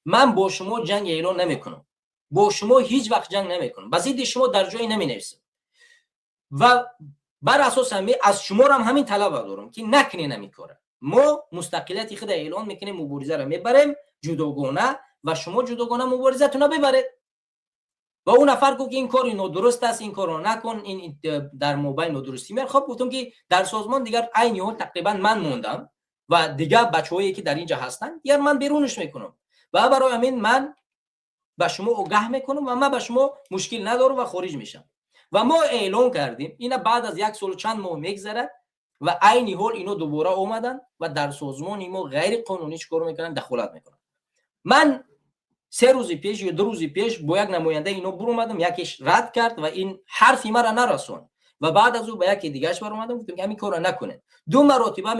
من با شما جنگ اعلان نمیکنم، با شما هیچ وقت جنگ نمیکنم، با ضد شما در جایی نمینویسم و بر اساس همین از شما هم همین طلب دارم که نکنین همین کارو. ما مستقلیت خود اعلان میکنیم، مبارزه را میبریم جداگانه و شما جداگانه مبارزتون رو ببرید و اون نفر گفت که این کار نادرست است، این کارو نکن، این در موبایل نادرستی میاد. خب گفتم که در سازمان دیگر عین اون تقریبا من موندم و دیگه بچه‌هایی که در اینجا هستن دیگر من بیرونش میکنم و برای همین من به شما آگاه میکنم و من به شما مشکل ندارم و خارج میشم. و ما اعلام کردیم اینا بعد از یک سال چند ماه میگذره و عین حال اینو دوباره اومدن و در سازمان ما غیر قانونی چیکار میکنن؟ دخالت میکنن. من 3 روز پیش یا 2 روز پیش با یک نماینده اینو بر اومدم، یکیش رد کرد و این حرفی مرا نرسون و بعد از او به یکی دیگهش بر اومدم گفتم که همین کارو نکنید. 2 مرتبه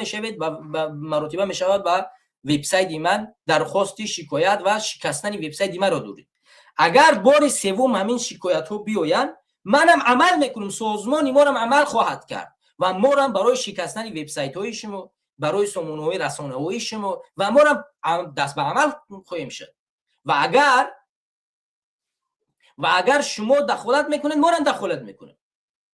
میشود و وبسایت من درخواست شکایت و شکستن وبسایت من را دارید. اگر بار سوم همین شکایت ها بیاین منم عمل میکنم، سازمان ما هم عمل خواهد کرد و ما هم برای شکستن وبسایت های شما، برای سامانه های رسانه های شما و ما هم دست به عمل خواهیم شد. و اگر شما دخالت میکنید ما هم دخالت میکنیم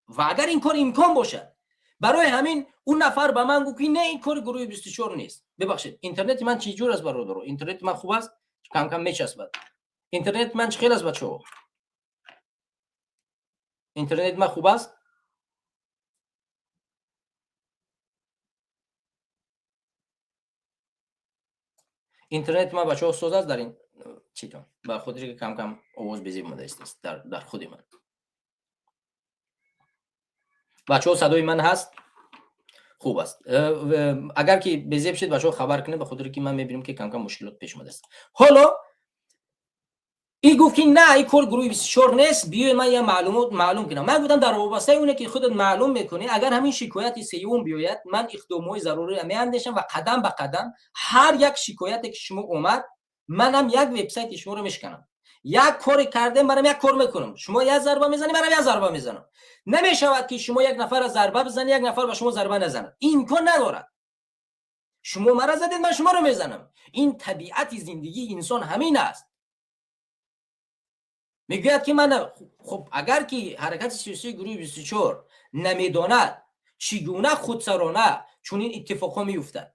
و اگر این کار امکان باشه. برای همین اون نفر به من گفت نه این کار گروه 24 نیست. ببخشید اینترنت من چه جور است برادر؟ اینترنت من خوب است، کم کم میچسبه. اینترنت من خیلی است بچه‌ها. اینترنت من خوب است. اینترنت من بچه‌ها سوز است در این چیتون. با خودی که کم کم آواز بزیم اومده است در خود من. بچه‌ها صدای من هست؟ خوب است. اگر که بزیب شد بچه‌ها خبر کنید به خاطر که من می‌بینم که کم کم مشکلات پیش اومده است. حالا این گفت که نه این کار گروه 24 نیست، بیاید من یه معلومات معلوم کنم. من گفتم در وابسته اونه که خودت معلوم میکنی اگر همین شکایت سیوم بیاید من اقدامات ضروری میاندیشم و قدم به قدم هر یک شکایتی که شما اومد منم یک وبسایت شما رو میشکنم. یک کار کردم برام یک کار میکنم، شما یک ضربه میزنی برام یک ضربه میزنم. نمیشود که شما یک نفر ضربه بزنی یک نفر به شما ضربه نزنه. این امکان ندارد. شما مرا زدید من شما رو میزنم. این طبیعت زندگی انسان همین است. میگوید که من خب اگر که حرکت سیاسی گروه 24 نمیداند چگونه خودسرانه چون این اتفاقا میافتد،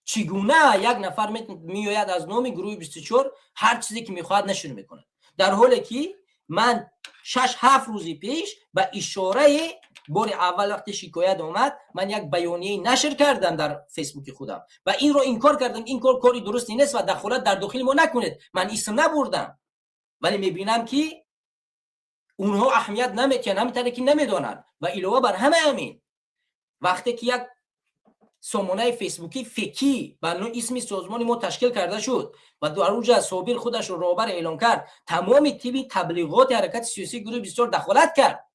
چگونه یک نفر میآید از نام گروه 24 هر چیزی که میخواد نشر میکنه، در حالی که من 6-7 روز پیش به اشاره بار اول وقتی شکایت اومد من یک بیانیه نشر کردم در فیسبوک خودم و این رو انکار کردم. این کاری درستی نیست و دخالت در داخل ما نکنید. من اسم نبردم ولی میبینم که اونها اهمیت نمیدن، همینطوری که نمیدونن و علاوه بر همه همین وقتی که یک سامانه فیسبوکی فکی با نوع اسم سازمان ما تشکیل کرده شد و در اونجا صابر خودش رو رهبر اعلام کرد، تمام تیمی تبلیغات حرکت سیاسی گروه 24 دخالت کرد.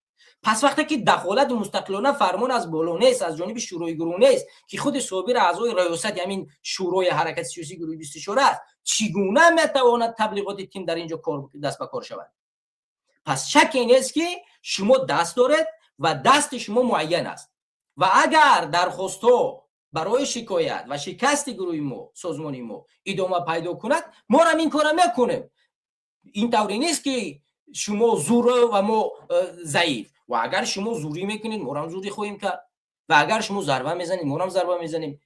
پس وقتی که دخالت مستقلانه فرمان از بالا نیست، از جانب شورای گروه نیست که خود صابر اعضای ریاست همین شورای حرکت سیاسی گروه 24 است، چگونه میتواند تبلیغات تیم در اینجا دست به کار شود؟ پس شک این است که شما دست دارید و دست شما معین است و اگر درخواست‌ها برای شکایت و شکست گروه ما سازمان ما ادامه پیدا کند ما هم این کار میکنیم. این طوری نیست که شما زور و ما ضعیف و اگر شما زوری میکنید ما هم زوری خواهیم کرد و اگر شما ضربه میزنید ما هم ضربه میزنیم.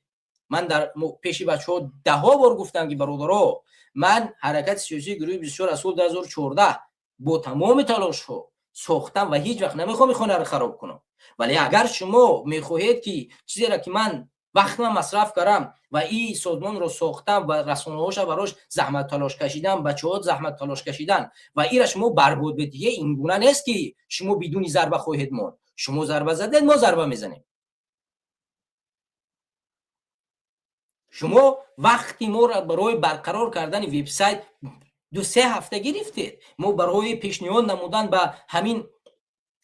من در پیش بچه‌ها 10 بار گفتم که برادرها من حرکت سیاسی گروه 24 از سال 2014 با تمام تلاش ها ساختم و هیچ وقت نمیخوام خانه رو خراب کنم. ولی اگر شما میخواهید که چیزی را که من وقت من مصرف کردم و این سازمان رو ساختم و رسانه‌هاش براش زحمت تلاش کشیدم، بچه‌ها زحمت تلاش کشیدن و این را شما برباد بدید، این گونه نیست که شما بدون ضربه خواهید ماند. شما ضربه زدید ما ضربه میزنیم. شما وقتی ما را برای برقرار کردن وبسایت 2-3 هفته گرفتید. ما برای پیشنهاد نمودن به همین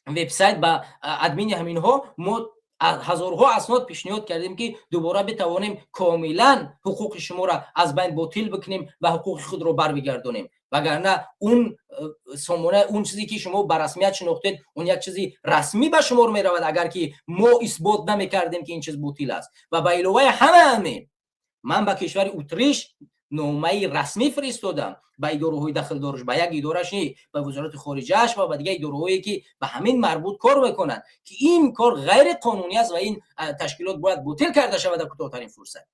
وبسایت به ادمین همین ها ما هزارها اسناد پیشنهاد کردیم که دوباره بتوانیم کاملا حقوق شما را از بین باطل بکنیم و حقوق خود را برگردونیم، وگرنه اون سامانه اون چیزی که شما به رسمیت شناختید اون یک چیزی رسمی به شما می رود اگر که ما اثبات نمیکردیم که این چیز باطل است. و به علاوه همین من به کشور اتریش نامه رسمی فرستادم به اداره‌های داخل دارش، به یک اداره‌اش به وزارت خارجه و به دیگه اداره‌هایی که به همین مربوط کار میکنن که این کار غیر قانونی است و این تشکیلات باید باطل کرده شود در کوتاه‌ترین فرصت.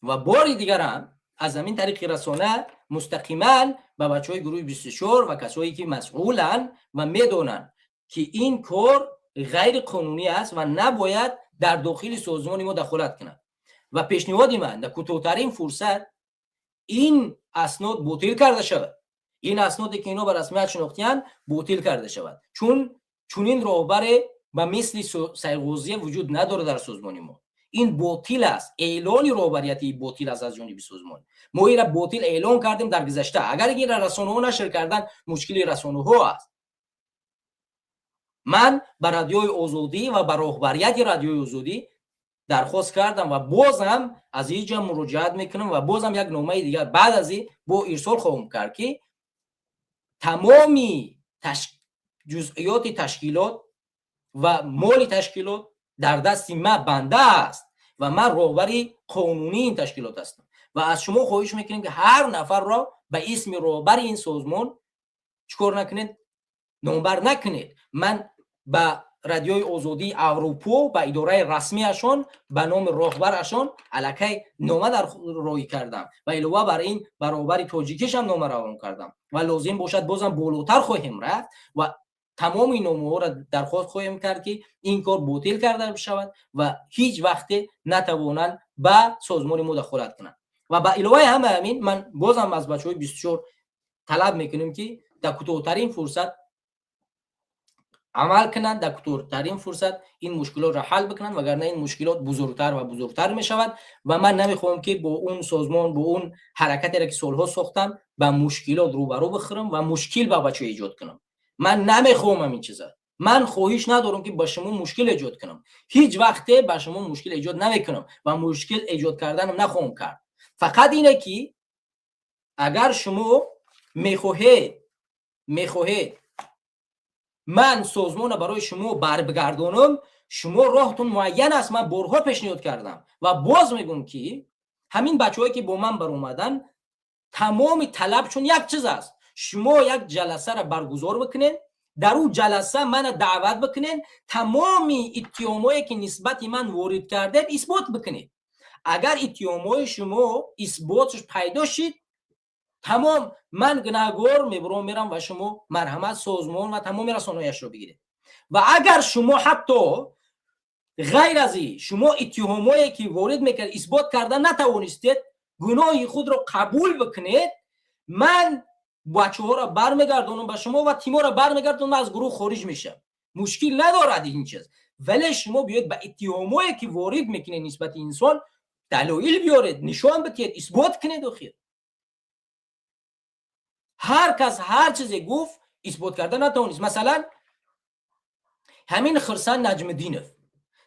و بار دیگر هم از همین طریق رسانه مستقیما به بچهای گروه 24 و کسایی که مسئولن و میدونن که این کار غیر قانونی است و نباید در داخل سازمان ما دخالت کنند و پیشنهاد من در کوتاه‌ترین فرصت این اسناد باطل کرده شود. این اسنادی که اینا به رسمیت شناختیان باطل کرده شود، چون این راهبر و مثل سیغوزی وجود نداره در سازمان ما. این باطل است، اعلان راهبریتی باطل است از جانب سازمان. ما این را باطل اعلان کردیم در گذشته. اگر این را رسانه‌ها نشر کردن مشکل رسانه‌ها است. من به رادیوی آزادی و به راهبریت رادیوی آزادی درخواست کردم و بازم از اینجا مراجعت میکنم و بازم یک نامه دیگر بعد از این با ارسال خواهم کرد که تمامی جزئیات تشکیلات و مال تشکیلات در دست ما بنده است و من راهبری قانونی این تشکیلات هستم و از شما خواهش میکنیم که هر نفر را به اسم راهبر این سازمان چیکار نکنید، نامبر نکنید. من به رادیوی آزادی اروپا به اداره رسمیشان به نام راهبرشان الکی نامه در روی کردم و علاوه بر این برابر تاجیکیش هم نامه روان کردم و لازم باشد بازم بالاتر خواهیم رفت و تمام این نامه ها را درخواست خواهیم کرد که این کار باطل کرده شود و هیچ وقت نتوانند به سازمان ما دخالت کنند. و به علاوه همین من بازم از بچهای 24 طلب میکنیم که در کوتاه‌ترین فرصت عمل کنند، در کوتاه‌ترین فرصت این مشکلات را حل بکنند، وگرنه این مشکلات بزرگتر و بزرگتر می شود و من نمیخوام که با اون سازمان با اون حرکتی را که سالها ساختم با مشکلات روبرو بخورم و مشکل با بچه ایجاد کنم. من نمیخوام این چیزا. من خواهش ندارم که با شما مشکل ایجاد کنم. هیچ وقت با شما مشکل ایجاد نمیکنم و مشکل ایجاد کردنم نخواهم کرد. فقط اینه که اگر شما میخواهید من سازمان برای شما برگردانم، شما راهتون معین است. من بارها پیشنهاد کردم و باز میگم که همین بچه‌هایی که با من بر اومدن تمام طلبشون یک چیز است، شما یک جلسه را برگزار بکنین، در اون جلسه من دعوت بکنین، تمامی اتهامایی که نسبت من وارد کرده اثبات بکنید. اگر اتهامای شما اثباتش پیدا شد، تمام من گناهگار میرم و شما مرحمت سازمان و تمام رسانه‌اش رو بگیرید. و اگر شما حتی غیر از این شما اتهامایی که وارد میکرد اثبات کردن نتوانستید، گناه خود رو قبول بکنید، من بچه‌ها را برمیگردونم به شما و تیم‌ها را برمیگردونم، از گروه خارج میشم. مشکل ندارد این چیز. ولی شما بیاید به اتهامایی که وارد میکنید نسبت انسان دلایل بیارید، نشان بدید، اثبات کنید. آخر هر کس هر چیزی گفت اثبات کردن نتونست. مثلا همین خرسان نجم‌الدینov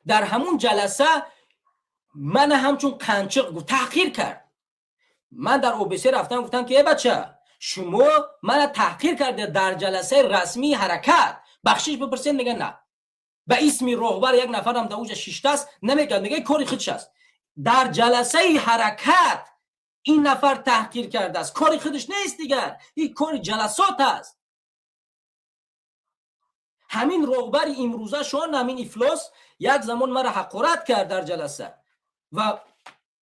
در همون جلسه من همچون قنچق گفت، تحقیر کرد. من در اوبیسی رفتم گفتم که ای بچه شما من تحقیر کرده در جلسه رسمی حرکت، بخشش بپرسید. میگن نه، به اسم راهبر یک نفر هم در اوج 6 است نمیگه، میگه کاری خودش است. در جلسه حرکت این نفر تحقیر کرده است، کاری خودش نیست دیگر، این کار جلسات است. همین راهبر امروزه شان همین افلاس یک زمان مرا حقارت کرد در جلسه و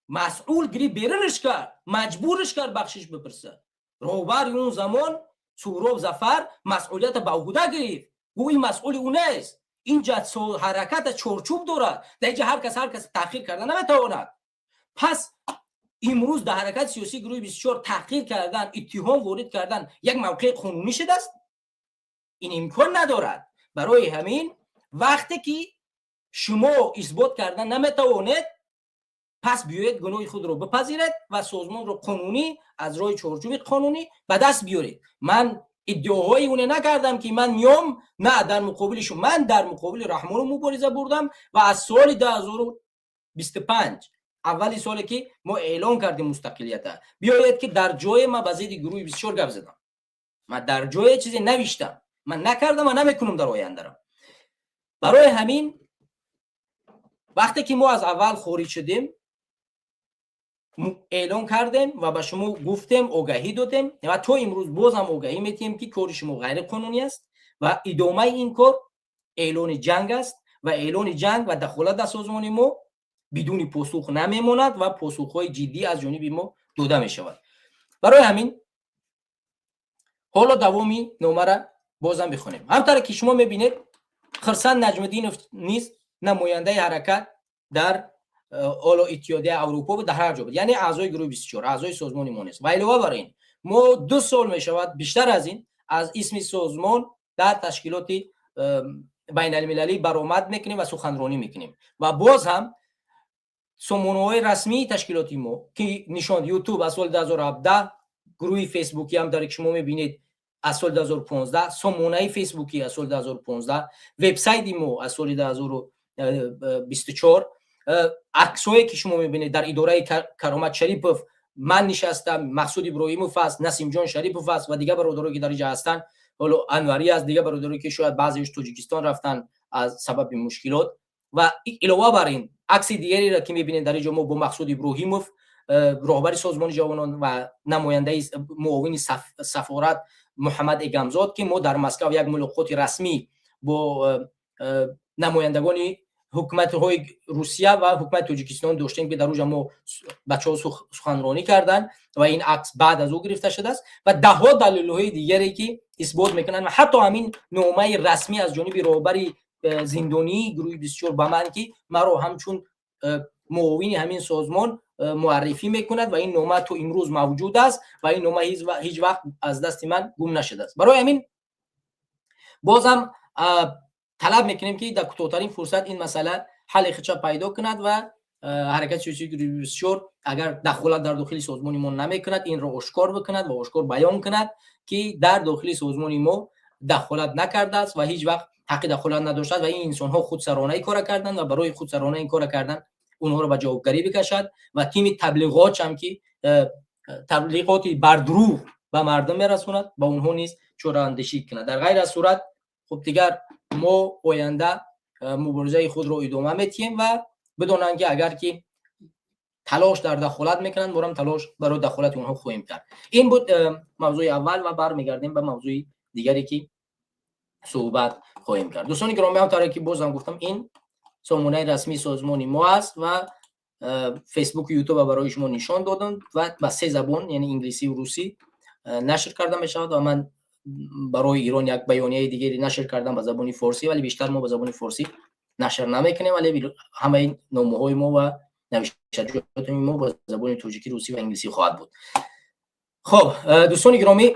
مسئول گری بیرونش کرد، مجبورش کرد بخشش بپرسه. راهبر اون زمان سهراب ظفر مسئولیت به عهده گرفت، گویی مسئول اون است. این حرکت چارچوب دارد، در اینجا هر کس تحقیر کردن نمیتواند. پس امروز در حرکت سیاسی گروه 24 تحقیر کردن، اتهام وارد کردن یک موقع قانونی شده است؟ این امکان ندارد. برای همین وقتی که شما اثبات کردن نمیتوانید، پس بیایید گناه خود رو بپذیرید و سازمان رو قانونی از راه چارچوب قانونی به دست بیارید. من ادعاهای اونه نکردم که من میام، نه، در مقابلشون من در مقابل رحمان مبارزه بردم و از سال 2025 اولی سالی که ما اعلان کردیم مستقلیت، بیایید که در جای ما به ضد گروه 24 گپ زدم. من در جای چیزی نوشتم، من نکردم و نمیکنم در آینده را. برای همین وقتی که ما از اول خارج شدیم اعلان کردیم و به شما گفتیم، آگاهی دادیم و تو امروز باز هم آگاهی میدیم که کار شما غیر قانونی است و ادامه این کار اعلان جنگ است و اعلان جنگ و دخالت در سازمان ما بدون پاسخ نمیماند و پاسخ‌های جدی از جانب ما دوده می شود. برای همین حالا دوامی نامه را بازم بخونیم. همطور که شما میبینید خرسند نجم‌الدین نیز نماینده حرکت در اولو اتحادیه اروپا بود، در هر جا بود، یعنی اعضای گروه 24 اعضای سازمان ما نیست. و علاوه بر این ما 2 سال می شود بیشتر از این از اسم سازمان در تشکیلات بین المللی برآمد میکنیم و سخنرانی میکنیم و باز هم سامانه‌های رسمی تشکیلاتی ما که نشان یوتیوب از سال 2017، گروه فیسبوکی هم در که شما میبینید از سال 2015، سامانه فیسبوکی از سال 2015، وبسایت ما از سال 2024، عکسایی که شما میبینید در اداره کرامت شریپوف من نشستم، مقصود ابراهیموف است، نسیم جان شریپوف است و دیگه برادرایی که در اینجا هستن، حالا انوری از دیگه برادرایی که شاید بعضیش تاجیکستان رفتن از سبب مشکلات. و علاوه بر این عکس دیگری را که میبینید در اینجا ما با مقصود ابراهیموف رهبر سازمان جوانان و نماینده معاون سفارت محمد اگمزاد که ما در مسکو یک ملاقات رسمی با نمایندگان حکومت های روسیه و حکومت تاجیکستان داشتیم که در اونجا ما بچه‌ها سخنرانی کردن و این عکس بعد از او گرفته شده است و ده ها دلایل دیگری که اثبات میکنن و حتی همین نامه رسمی از جانب رهبر زندانی گروه 24 به من که مرا همچون معاون همین سازمان معرفی میکند و این نامه تو امروز موجود است و این نامه هیچ وقت از دست من گم نشده است. برای همین بازم طلب میکنیم که در کوتاه‌ترین فرصت این مسئله حل خودش پیدا کند و حرکت سیاسی گروه 24 اگر دخالت در داخل سازمان ما نمیکند این را آشکار بکند و آشکار بیان کند که در داخل سازمان ما دخالت نکرده است و هیچ وقت حق دخالت نداشته و این انسان ها خودسرانه کار کردن و برای خودسرانه این کار کردن اونها رو به جوابگری بکشد و تیم تبلیغات هم که تبلیغاتی بر دروغ به مردم میرسوند با اونها نیز چوراندشی کند. در غیر از صورت خب دیگر ما آینده مبارزه خود رو ادامه میدیم و بدونن که اگر که تلاش در دخالت میکنن ما هم تلاش برای دخالت اونها خواهیم کرد. این بود موضوع اول و برمیگردیم به موضوع دیگری که صحبت خواهیم کرد. دوستان گرامی، همونطور که بازم گفتم این سامانه رسمی سازمان ما است و فیسبوک و یوتیوب برای شما نشان دادم و با 3 زبان یعنی انگلیسی و روسی نشر کرده می شود و من برای ایران یک بیانیه دیگری نشر کردم به زبان فارسی، ولی بیشتر ما به زبان فارسی نشر نمیکنیم، ولی همه نامه‌های ما و نوشتجات ما به زبان تاجیکی، روسی و انگلیسی خواهد بود. خب دوستان گرامی،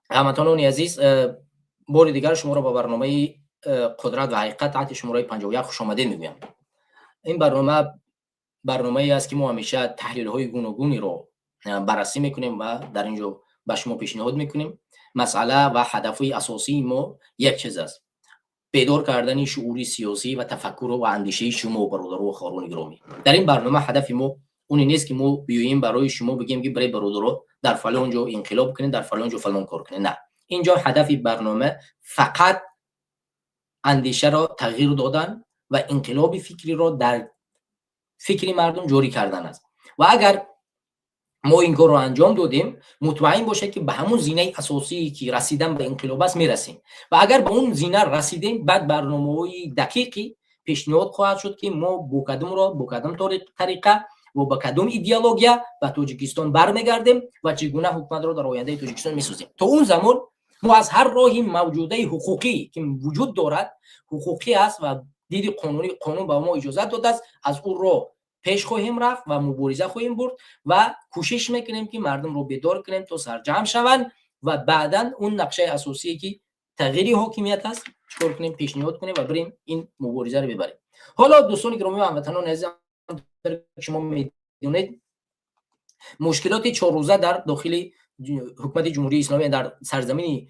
هموطنان عزیز، بار دیگر شما را با برنامه قدرت و حقیقت تحت شماره 51 خوش آمدید میگویم. این برنامه است که ما همیشه تحلیل های گوناگونی رو بررسی میکنیم و در اینجا به شما پیشنهاد میکنیم. مسئله و هدف اساسی ما یک چیز است: بیدار کردن شعور سیاسی و تفکر و اندیشه شما برادران و خواهران گرامی. در این برنامه هدف ما اون نیست که ما بیاییم برای شما بگیم که برای برادران در فلان جا انقلاب کنین، در فلان جا فلان کار کنین. نه، اینجا هدف برنامه فقط اندیشه را تغییر دادن و انقلاب فکری را در فکری مردم جاری کردن است و اگر ما این کار رو انجام دادیم مطمئن باشه که به همون زینه اساسی که رسیدن به انقلاب است میرسیم و اگر به اون زینه رسیدیم بعد برنامه‌های دقیقی پیشنهاد خواهد شد که ما با کدام طریقه و با کدام ایدئولوژی به تاجیکستان برمیگردیم و چگونه حکومت را در آینده تاجیکستان میسازیم. تا اون زمان ما از هر راهی موجوده حقوقی که وجود دارد، حقوقی است و دید قانون به ما اجازه داده است، از اون راه پیش خواهیم رفت و مبارزه خواهیم برد و کوشش میکنیم که مردم رو بیدار کنیم تا سرجم شوند و بعداً اون نقشه اساسی که تغییر حاکمیت است چطور کنیم پیشنهاد کنیم و بریم این مبارزه رو ببریم. حالا دوستان گرامی و هموطنان عزیز، شما میدونید مشکلات 4 روزه در داخل حکومت جمهوری اسلامی در سرزمین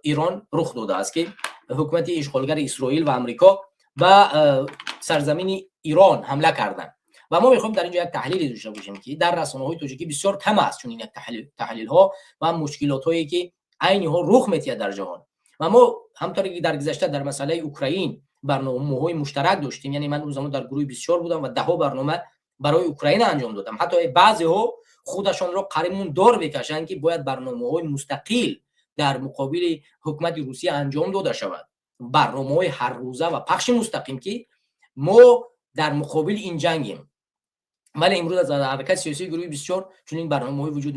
ایران رخ داده است که حکومت اشغالگر اسرائیل و آمریکا به سرزمین ایران حمله کردند و ما میخوایم در اینجا یک تحلیل داشته باشیم که در رسانه‌های تاجیکی بسیار کم است چون این یک تحلیل ها و مشکلات هایی که عین ها رخ می‌دهد در جهان و ما همونطوری که در گذشته در مسئله اوکراین برنامه‌های مشترک داشتیم، یعنی من اون زمان در گروه 24 بودم و 10 برنامه برای اوکراین انجام دادم، حتی بعضی‌ها خودشان را قریمون دار بکشند که باید برنامه‌های مستقل در مقابل حکومت روسیه انجام داده شود، برنامه‌های هر روزه و پخش مستقیم که ما در مقابل این جنگیم ولی امروز از حرکت سیاسی گروهی بسیار چنین برنامه‌ای وجود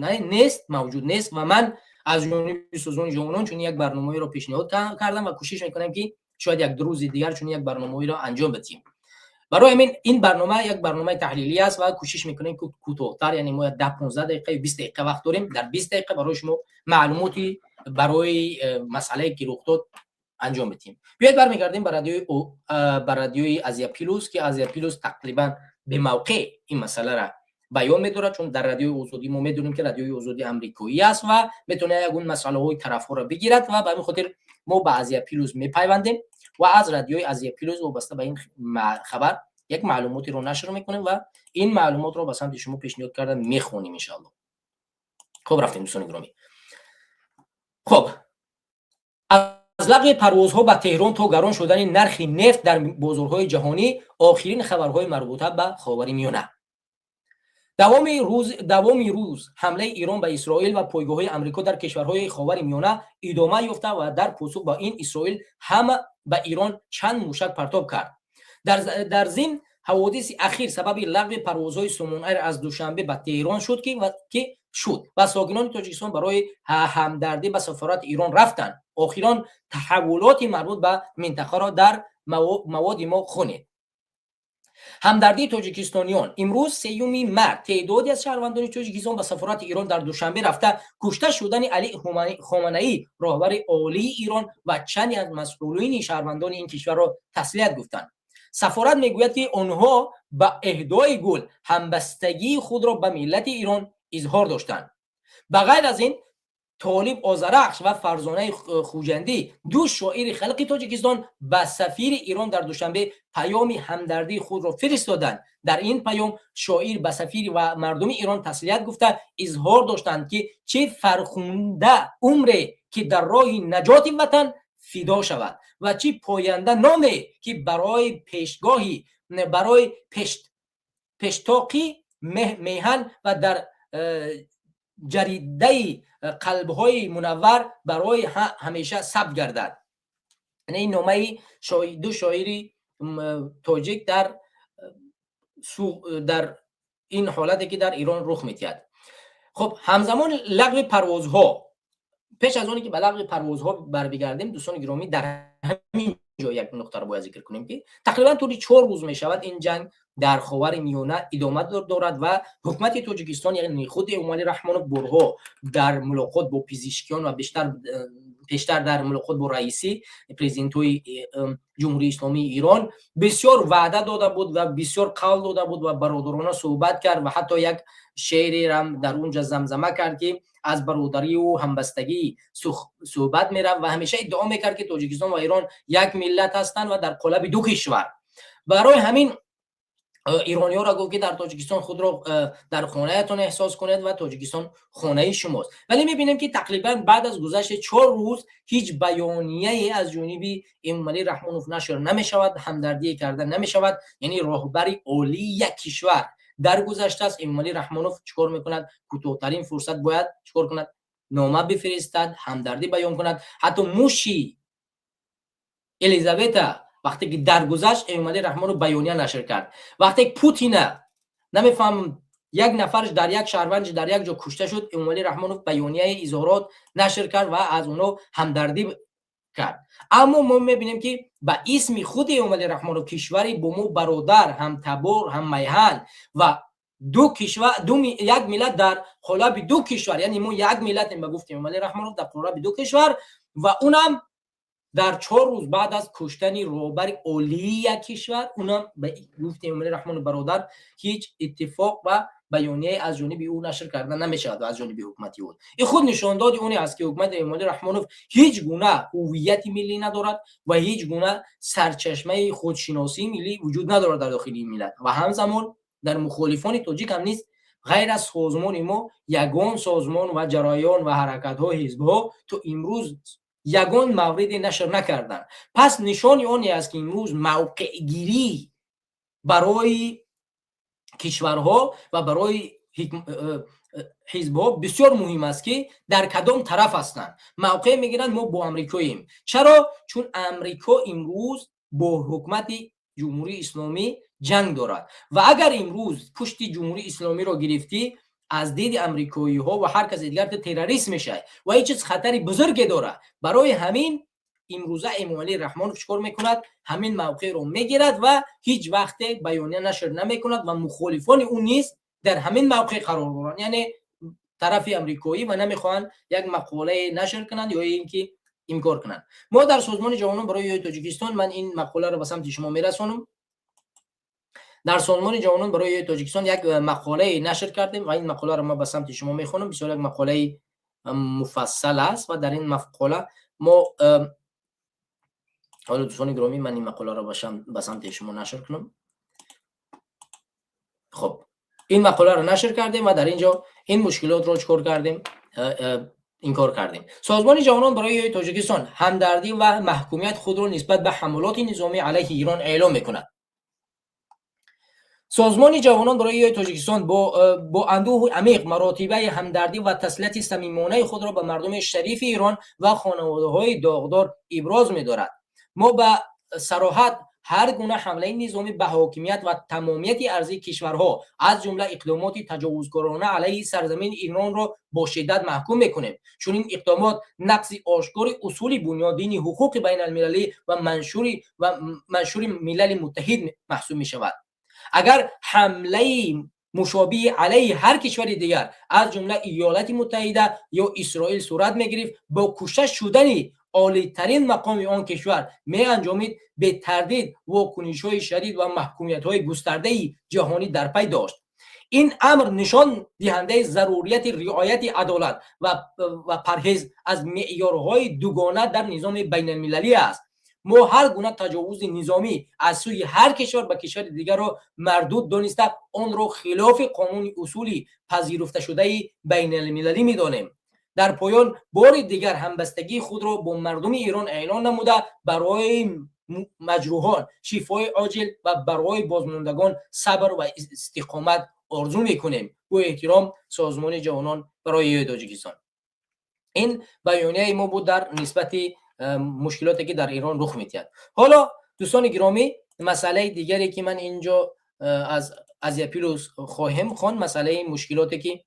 موجود نیست و من از جانب سازمان جوانان چون یک برنامه‌ای را پیشنهاد کردم و کوشش می‌کنم که شاید یک روز دیگر چون یک برنامه‌ای را انجام بدیم. برای این برنامه یک برنامه تحلیلی است و کوشش می‌کنیم که کوتاه‌تر، یعنی ما 10-15 دقیقه 20 دقیقه وقت داریم، در 20 دقیقه برای شما معلوماتی برای مسئله که رخ داد انجام بدیم. بیاید برمیگردیم بر رادیوی آزیا پلوس که آزیا پلوس تقریبا به موقع این مسئله را بیان می‌دارد، چون در رادیوی آزادی ما می‌دونیم که رادیوی آزادی آمریکایی است و میتونه اون مسائل طرف‌ها را بگیرد و به همین خاطر ما به آزیا پلوس می‌پیوندیم و از رادیوی آزیا پلوس وابسته به این خبر یک معلوماتی رو نشر می‌کنیم و این معلومات رو به سمت شما پیشنهاد کردم می‌خونیم ان شاء الله. خب رفتیم دوستان گرامی. خب از لغو پروازها به تهران تا گران شدن نرخ نفت در بازارهای جهانی، آخرین خبرهای مربوطه به خاورمیانه. دوامی روز حمله ایران به اسرائیل و پایگاه‌های آمریکا در کشورهای خاورمیانه ادامه یافته و در پاسخ به این اسرائیل هم به ایران چند موشک پرتاب کرد. در ضمن حوادث اخیر سبب لغو پروازهای سومون ایر از دوشنبه به تهران شد و ساکنان تاجیکستان برای همدردی به سفارت ایران رفتند. آخران تحولات مربوط به منطقه را در مواد ما خوانید. همدردی تاجیکستانیان. امروز 3 مارس تعدادی از شهروندان تاجیکستان به سفارت ایران در دوشنبه رفته کشته شدن علی خامنه‌ای رهبر عالی ایران و چند از مسئولین شهروندان این کشور را تسلیت گفتند. سفارت میگوید که آنها به اهدای گل همبستگی خود را به ملت ایران اظهار داشتند. بغیر از این طالب آذرخش و فرزانه خوجندی، دو شاعر خلق تاجیکستان، به سفیر ایران در دوشنبه پیام همدردی خود را فرستادند. در این پیام شاعر به سفیر و مردم ایران تسلیت گفته اظهار داشتند که چه فرخنده عمری که در راه نجات وطن فدا شود و چه پاینده نامی که برای پشتاقی میهن و در جریده قلب‌های منور برای همیشه ثبت گردد. این نامه دو شاعری تاجیک در این حالتی که در ایران رخ می‌دهد. خب همزمان لغو پروازها، پیش از اونی که به لغو پروازها برمیگردیم دوستان گرامی، در همین جا یک نکته رو باید ذکر کنیم که تقریبا طوری 4 روز میشود این جنگ در خاورمیانه ادامه دارد و حکومت تاجیکستان یعنی خود امالی رحمانوف برها در ملاقات با پزشکیان و بیشتر در ملاقات با رئیسی پرزیدنتوی جمهوری اسلامی ایران بسیار وعده داده بود و بسیار قول داده بود و برادرانه صحبت کرد و حتی یک شعری هم در اونجا زمزمه کرد که از برادری و همبستگی صحبت می‌رفت و همیشه ادعا می‌کرد که تاجیکستان و ایران یک ملت هستند و در قالب دو کشور. برای همین ایرانی‌ها را گفت که در تاجیکستان خود را در خانه‌تان احساس کنید و تاجیکستان خانه شماست. ولی می‌بینیم که تقریبا بعد از گذشت 4 روز هیچ بیانیه‌ای از جانب امالی رحمانوف نشر نمی‌شود، همدردی کرده نمی‌شود. یعنی رهبر عالی یک کشور در گذشته است. امالی رحمانوف چیکار می‌کند؟ کوتاه‌ترین فرصت باید چیکار کند؟ نامه بفرستد، همدردی بیان کند. حتی موشی الیزابتا وقتی که درگذشت امالی رحمانوف بیانیه نشر کرد. وقتی پوتین نمیفهم یک نفرش در یک شهروند در یک جا کشته شد، امالی رحمانوف بیانیه اظهارات نشر کرد و از اونها همدردی کرد. اما ما میبینیم که به اسم خود امالی رحمانوف کشوری با ما برادر، هم تبار، هم میهن و دو کشور یک ملت در قالب دو کشور، یعنی ما یک ملت به گفت امالی رحمانوف در قالب دو کشور و اونم در 4 روز بعد از کشتن رهبر عالی یک کشور، اونم به گفت امالی رحمانوف برادر هیچ اتفاق و بیانیه از جانب او نشر کردن نمی‌شود و از جانب حکومت او. این خود نشان داد اونی است که حکومت امالی رحمانوف هیچ گونه هویت ملی ندارد و هیچ گونه سرچشمه خودشناسی ملی وجود ندارد در داخل این ملت و همزمان در مخالفان تاجیک هم نیست. غیر از سازمان ما یگان سازمان و جریان و حرکت‌ها حزب‌ها تو امروز یگان موردی نشر نکردن. پس نشانی آنی است که امروز موقع گیری برای کشورها و برای حزب‌ها بسیار مهم است که در کدام طرف هستند. موقع میگیرند ما با امریکاییم. چرا؟ چون امریکا امروز با حکومت جمهوری اسلامی جنگ دارد و اگر امروز پشت جمهوری اسلامی رو گرفتی از دید امریکایی ها و هر کس دیگر تروریست میشه و این چیز خطری بزرگی داره. برای همین امروزه امام علی رحمان چیکار میکند؟ همین موقع رو میگیرد و هیچ وقت بیانیه نشر نمیکند و مخالفان اون نیست در همین موقع قرار دارند، یعنی طرف امریکایی و نمیخوان یک مقاله نشر کنند یا اینکه انکار کنند. ما در سازمان جوانان برای تاجیکستان، من این مقاله رو به سمت شما میرسونم، در سازمان جوانان برای تاجیکستان یک مقاله نشر کردیم و این مقاله رو ما به سمت شما میخونم. بسیار یک مقاله مفصل است و در این مقاله ما حالا دوستان گرامی من این مقاله رو به سمت شما نشر کنم. خب این مقاله رو نشر کردیم و در اینجا این مشکلات رو چکار کردیم؟ این کار کردیم. سازمان جوانان برای تاجیکستان همدردی و محکومیت خود را نسبت به حملات نظامی علیه ایران اعلام میکند. سازمان جوانان برای تاجیکستان با اندوه عمیق مراتبه همدردی و تسلیت صمیمانه خود را به مردم شریف ایران و خانواده‌های داغدار ابراز می‌دارد. ما به صراحت هر گونه حمله نظامی به حاکمیت و تمامیت ارضی کشورها از جمله اقدامات تجاوزکارانه علیه سرزمین ایران را با شدت محکوم می‌کنیم، چون این اقدامات نقض آشکار اصول بنیادین حقوق بین المللی و منشور ملل متحد محسوب می‌شود. اگر حمله مشابه علیه هر کشور دیگر از جمله ایالات متحده یا اسرائیل صورت می‌گرفت، با کشته شدن عالی ترین مقام آن کشور می انجامید، به تردید واکنش‌های شدید و محکومیت‌های گسترده جهانی در پی داشت. این امر نشان دهنده ضروریت رعایت عدالت و پرهیز از معیارهای دوگانه در نظام بین المللی است. ما هر گونه تجاوز نظامی از سوی هر کشور به کشور دیگر را مردود دانسته آن را خلاف قانون اصولی پذیرفته شده بین المللی می‌دانیم. در پایان بار دیگر همبستگی خود را با مردم ایران اعلان نموده برای مجروحان شفای عاجل و برای بازماندگان صبر و استقامت آرزو می‌کنیم. با احترام، سازمان جوانان برای تاجیکستان. این بیانیه ما بود در نسبت مشکلاتی که در ایران رخ می‌دهد. حالا دوستان گرامی، مسئله دیگری که من اینجا از پیروز خواهم خواند، مسئله مشکلاتی که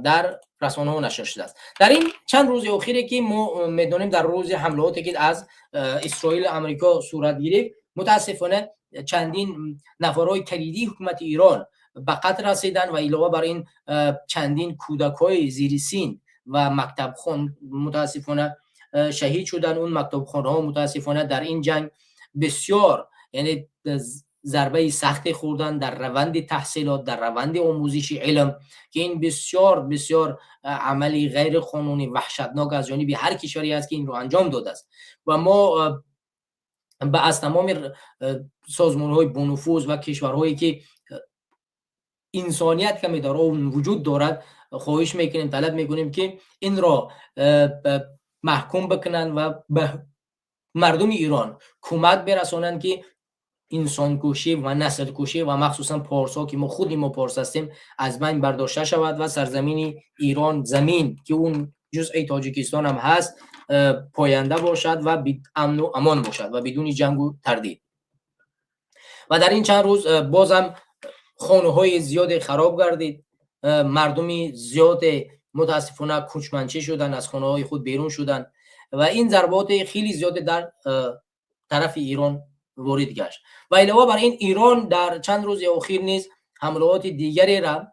در رسانه‌ها نشر شده است. در این چند روز اخیری که ما می‌دانیم در روز حملاتی که از اسرائیل امریکا صورت گرفت، متاسفانه چندین نفرای کلیدی حکومت ایران به قتل رسیدن و علاوه بر این چندین کودک‌های زیر سن و مکتبخوان متاسفانه شهید شدن. اون مکتبخوان‌ها متاسفانه در این جنگ بسیار، یعنی ضربه سخت خوردن در روند تحصیلات، در روند آموزش علم، که این بسیار بسیار عملی غیر قانونی وحشتناک از جانب هر کشوری است که این رو انجام داده است و ما از تمام سازمان‌های بانفوذ و کشورهایی که انسانیت کمی در اون وجود دارد خواهش میکنیم، طلب میکنیم که این را محکوم بکنن و به مردم ایران کمک برسانند که انسان کشی و نسل کشی و مخصوصا پارسا که ما خودی ما پارس هستیم از بین برداشته شود و سرزمین ایران، زمین که اون جزء تاجیکستان هم هست، پاینده باشد و امن و امان باشد و بدون جنگ و تردید. و در این چند روز بازم خانه‌های زیاد خراب گردید، مردم زیاد متاسفانه کوچمنچی شدن، از خانه‌های خود بیرون شدن و این ضربات خیلی زیاد در طرف ایران وارد گشت. و علاوه بر این ایران در چند روز اخیر نیز حملات دیگری را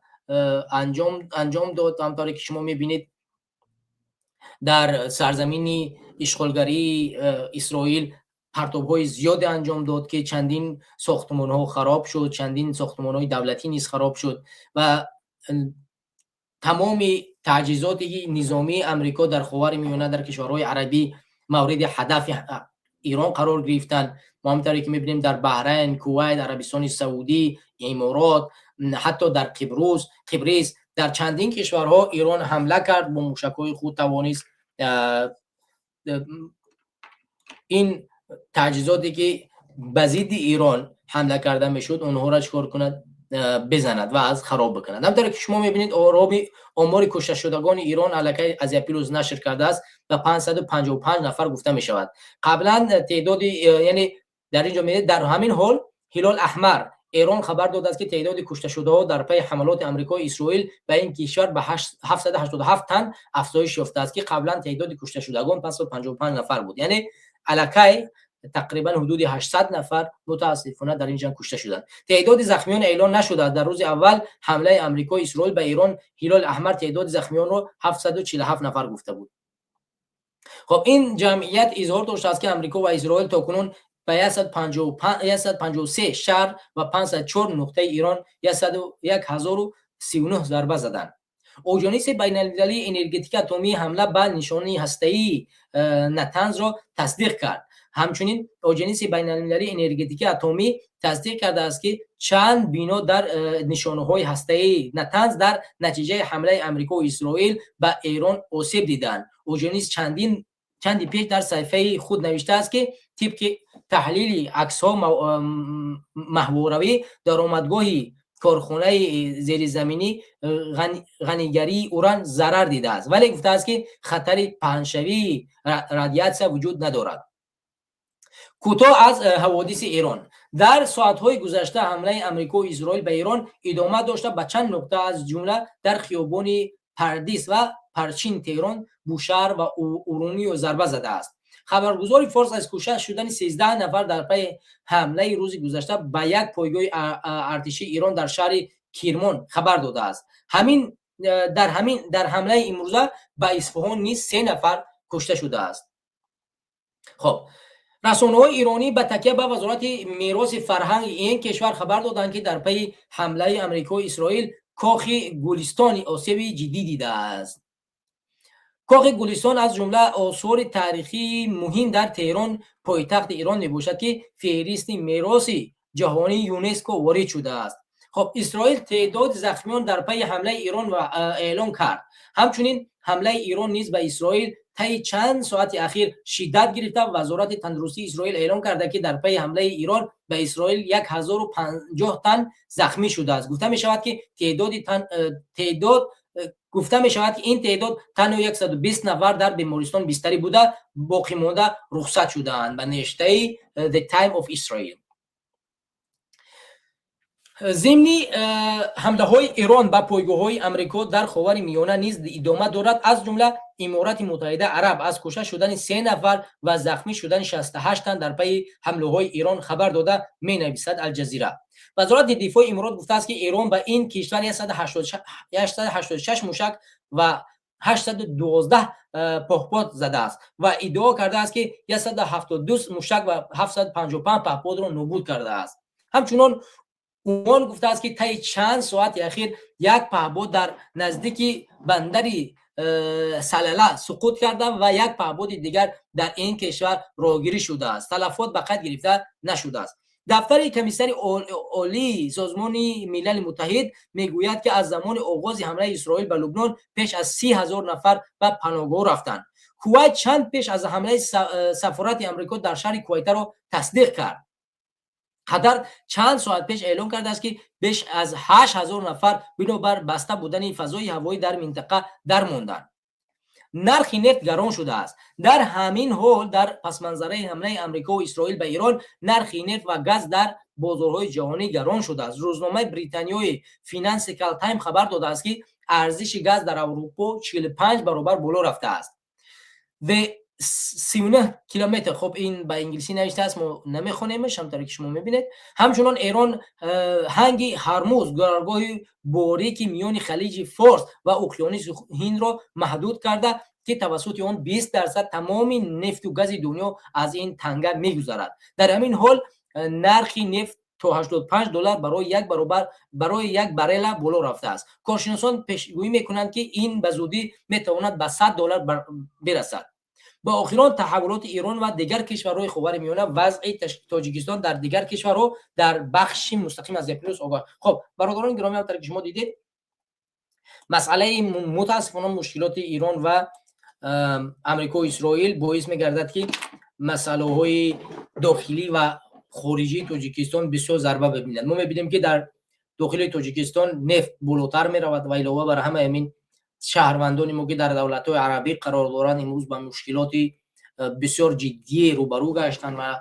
انجام داد. همونطوری که شما می‌بینید در سرزمین اشغالگری اسرائیل پرتاب‌های زیاد انجام داد که چندین ساختمان‌ها خراب شد، چندین ساختمان‌های دولتی نیز خراب شد و تمام تجهیزات نظامی امریکا در خاورمیانه در کشورهای عربی مورد هدف ایران قرار گرفتند. ما همونطوری که می‌بینیم در بحرین، کویت، عربستان سعودی، امارات، حتی در قبرس، در چندین کشورها ایران حمله کرد، با موشک‌های خود توانست این تجهیزاتی که به ضد ایران حمله کرده میشد اونها را چکار کند؟ بزند و از خراب بکند. همونطور که شما میبینید آمار کشته شدگان ایران الکی از پیروز نشر کرده است و 555 نفر گفته می شود. قبلا تعداد، یعنی در اینجا میبینید در همین حال هلال احمر ایران خبر داده است که تعداد کشته شده ها در پی حملات آمریکا و اسرائیل به این کشور به 787 تن افزایش یافته است که قبلا تعداد کشته شدگان 555 نفر بود. یعنی الکی تقریبا حدود 800 نفر متاسفانه در این جنگ کشته شدند. تعداد زخمیان اعلام نشده. در روز اول حمله آمریکا و اسرائیل به ایران، هلال احمر تعداد زخمیان رو 747 نفر گفته بود. خب این جمعیت اظهار داشته است که آمریکا و اسرائیل تاکنون به 153 شهر و 504 نقطه ایران 1039 ضربه زدند. اژانس بین‌المللی انرژتیک اتمی حمله به نشانه هسته‌ای نتنز را تصدیق کرد. همچنین اژانس بین‌المللی انرژتیک اتمی تصدیق کرده است که چند بینا در نشانه‌های هسته‌ای نتنز در نتیجه حمله آمریکا و اسرائیل به ایران آسیب دیدند. اژانس چندی پیش در صفحه خود نوشته است که طبق تحلیل عکس‌ها محوروی درآمدگاه کارخانه زیرزمینی غنیگری اوران ضرر دیده است، ولی گفته است که خطر پهنشوی رادیاسیون وجود ندارد. کوتاه از حوادث ایران. در ساعت‌های گذشته حمله آمریکا و اسرائیل به ایران ادامه داشته به چند نقطه از جمله در خیابان پردیس و پرچین تهران، بوشهر و اورونی ضربه زده است. خبرگزاری فارس از کشته شدن 13 نفر در پی حمله روز گذشته به یک پایگاه ارتشی ایران در شهر کرمان خبر داده است. در حمله امروزه به اصفهان نیز 3 نفر کشته شده است. خب رسانه‌های ایرانی به تکیه به وزارت میراث فرهنگ این کشور خبر دادند که در پی حمله آمریکا و اسرائیل کاخ گلستان آسیب جدی دیده است. کاخ گلستان از جمله آثار تاریخی مهم در تهران پایتخت ایران میباشد که فهرست میراث جهانی یونسکو وارد شده است. خب اسرائیل تعداد زخمیان در پی حمله ایران و اعلام کرد. همچنین حمله ایران نیز به اسرائیل طی چند ساعت اخیر شدت گرفته. وزارت تندرستی اسرائیل اعلام کرده که در پی حمله ایران به اسرائیل 1050 تن زخمی شده است. گفته می شود که این تعداد تنها 120 نفر در بیمارستان بستری بوده، باقی مانده رخصت شدند. به نوشته The Time of Israel. ضمن حمله های ایران به پایگاه‌های آمریکا در خاورمیانه نیز ادامه دارد. از جمله امارات متحده عرب از کشته شدن 3 نفر و زخمی شدن 68 تن در پی حمله های ایران خبر داده می‌نویسد الجزیره. وزارت دفاع امارات گفته است که ایران به این کشور 186 موشک و 812 پهپاد زده است و ادعا کرده است که 172 موشک و 755 پهپاد را نابود کرده است. همچنین اون گفته است که طی چند ساعت اخیر یک پهپاد در نزدیک بندر سلاله سقوط کرده و یک پهپاد دیگر در این کشور راهگیری شده است. تلفات به قید گرفته نشده است. دفتر کمیسر عالی سازمان ملل متحد میگوید که از زمان آغاز حمله اسرائیل به لبنان پیش از 30,000 نفر به پناهگاه رفتند. کویت چند پیش از حمله سفارت آمریکا در شهر کویت را تصدیق کرد. قطر چند ساعت پیش اعلام کرده است که بیش از 8,000 نفر بنابر بسته بودن فضای هوایی در منطقه درماندند. نرخ نفت گران شده است. در همین حال در پس منظره حمله آمریکا و اسرائیل به ایران نرخ نفت و گاز در بازارهای جهانی گران شده است. روزنامه بریتانیایی فینانسیکال تایم خبر داده است که ارزش گاز در اروپا 45 برابر بالا رفته است. و 39 کیلومتر، خب این به انگلیسی نوشته است، ما نمیخونیمش همونطوری که شما میبینید. همچنان ایران هنگ هرمز گذرگاه باریک میان خلیج فارس و اقیانوس هند را محدود کرده که توسط آن 20% تمام نفت و گاز دنیا از این تنگه میگذرد. در همین حال نرخ نفت تا $85 برای یک بریل بالا رفته است. کارشناسان پیشگویی میکنند که این به زودی میتواند به $100 برسد. با آخران تحولات ایران و دیگر کشورهای خاورمیانه، وضع تاجیکستان در دیگر کشورها در بخش مستقیم از اقیانوس آگاه. خب برادران گرامی، همونطور که شما دیدید مسئله متاسفانه مشکلات ایران و آمریکا و اسرائیل باعث میگردد که مسئله های داخلی و خارجی تاجیکستان بسیار ضربه ببیند. ما میبینیم که در داخل تاجیکستان نفت بالاتر میرود و علاوه بر همه همین شهروندان ما که در دولت‌های عربی قرار دارند امروز با مشکلات بسیار جدی روبرو گشتند و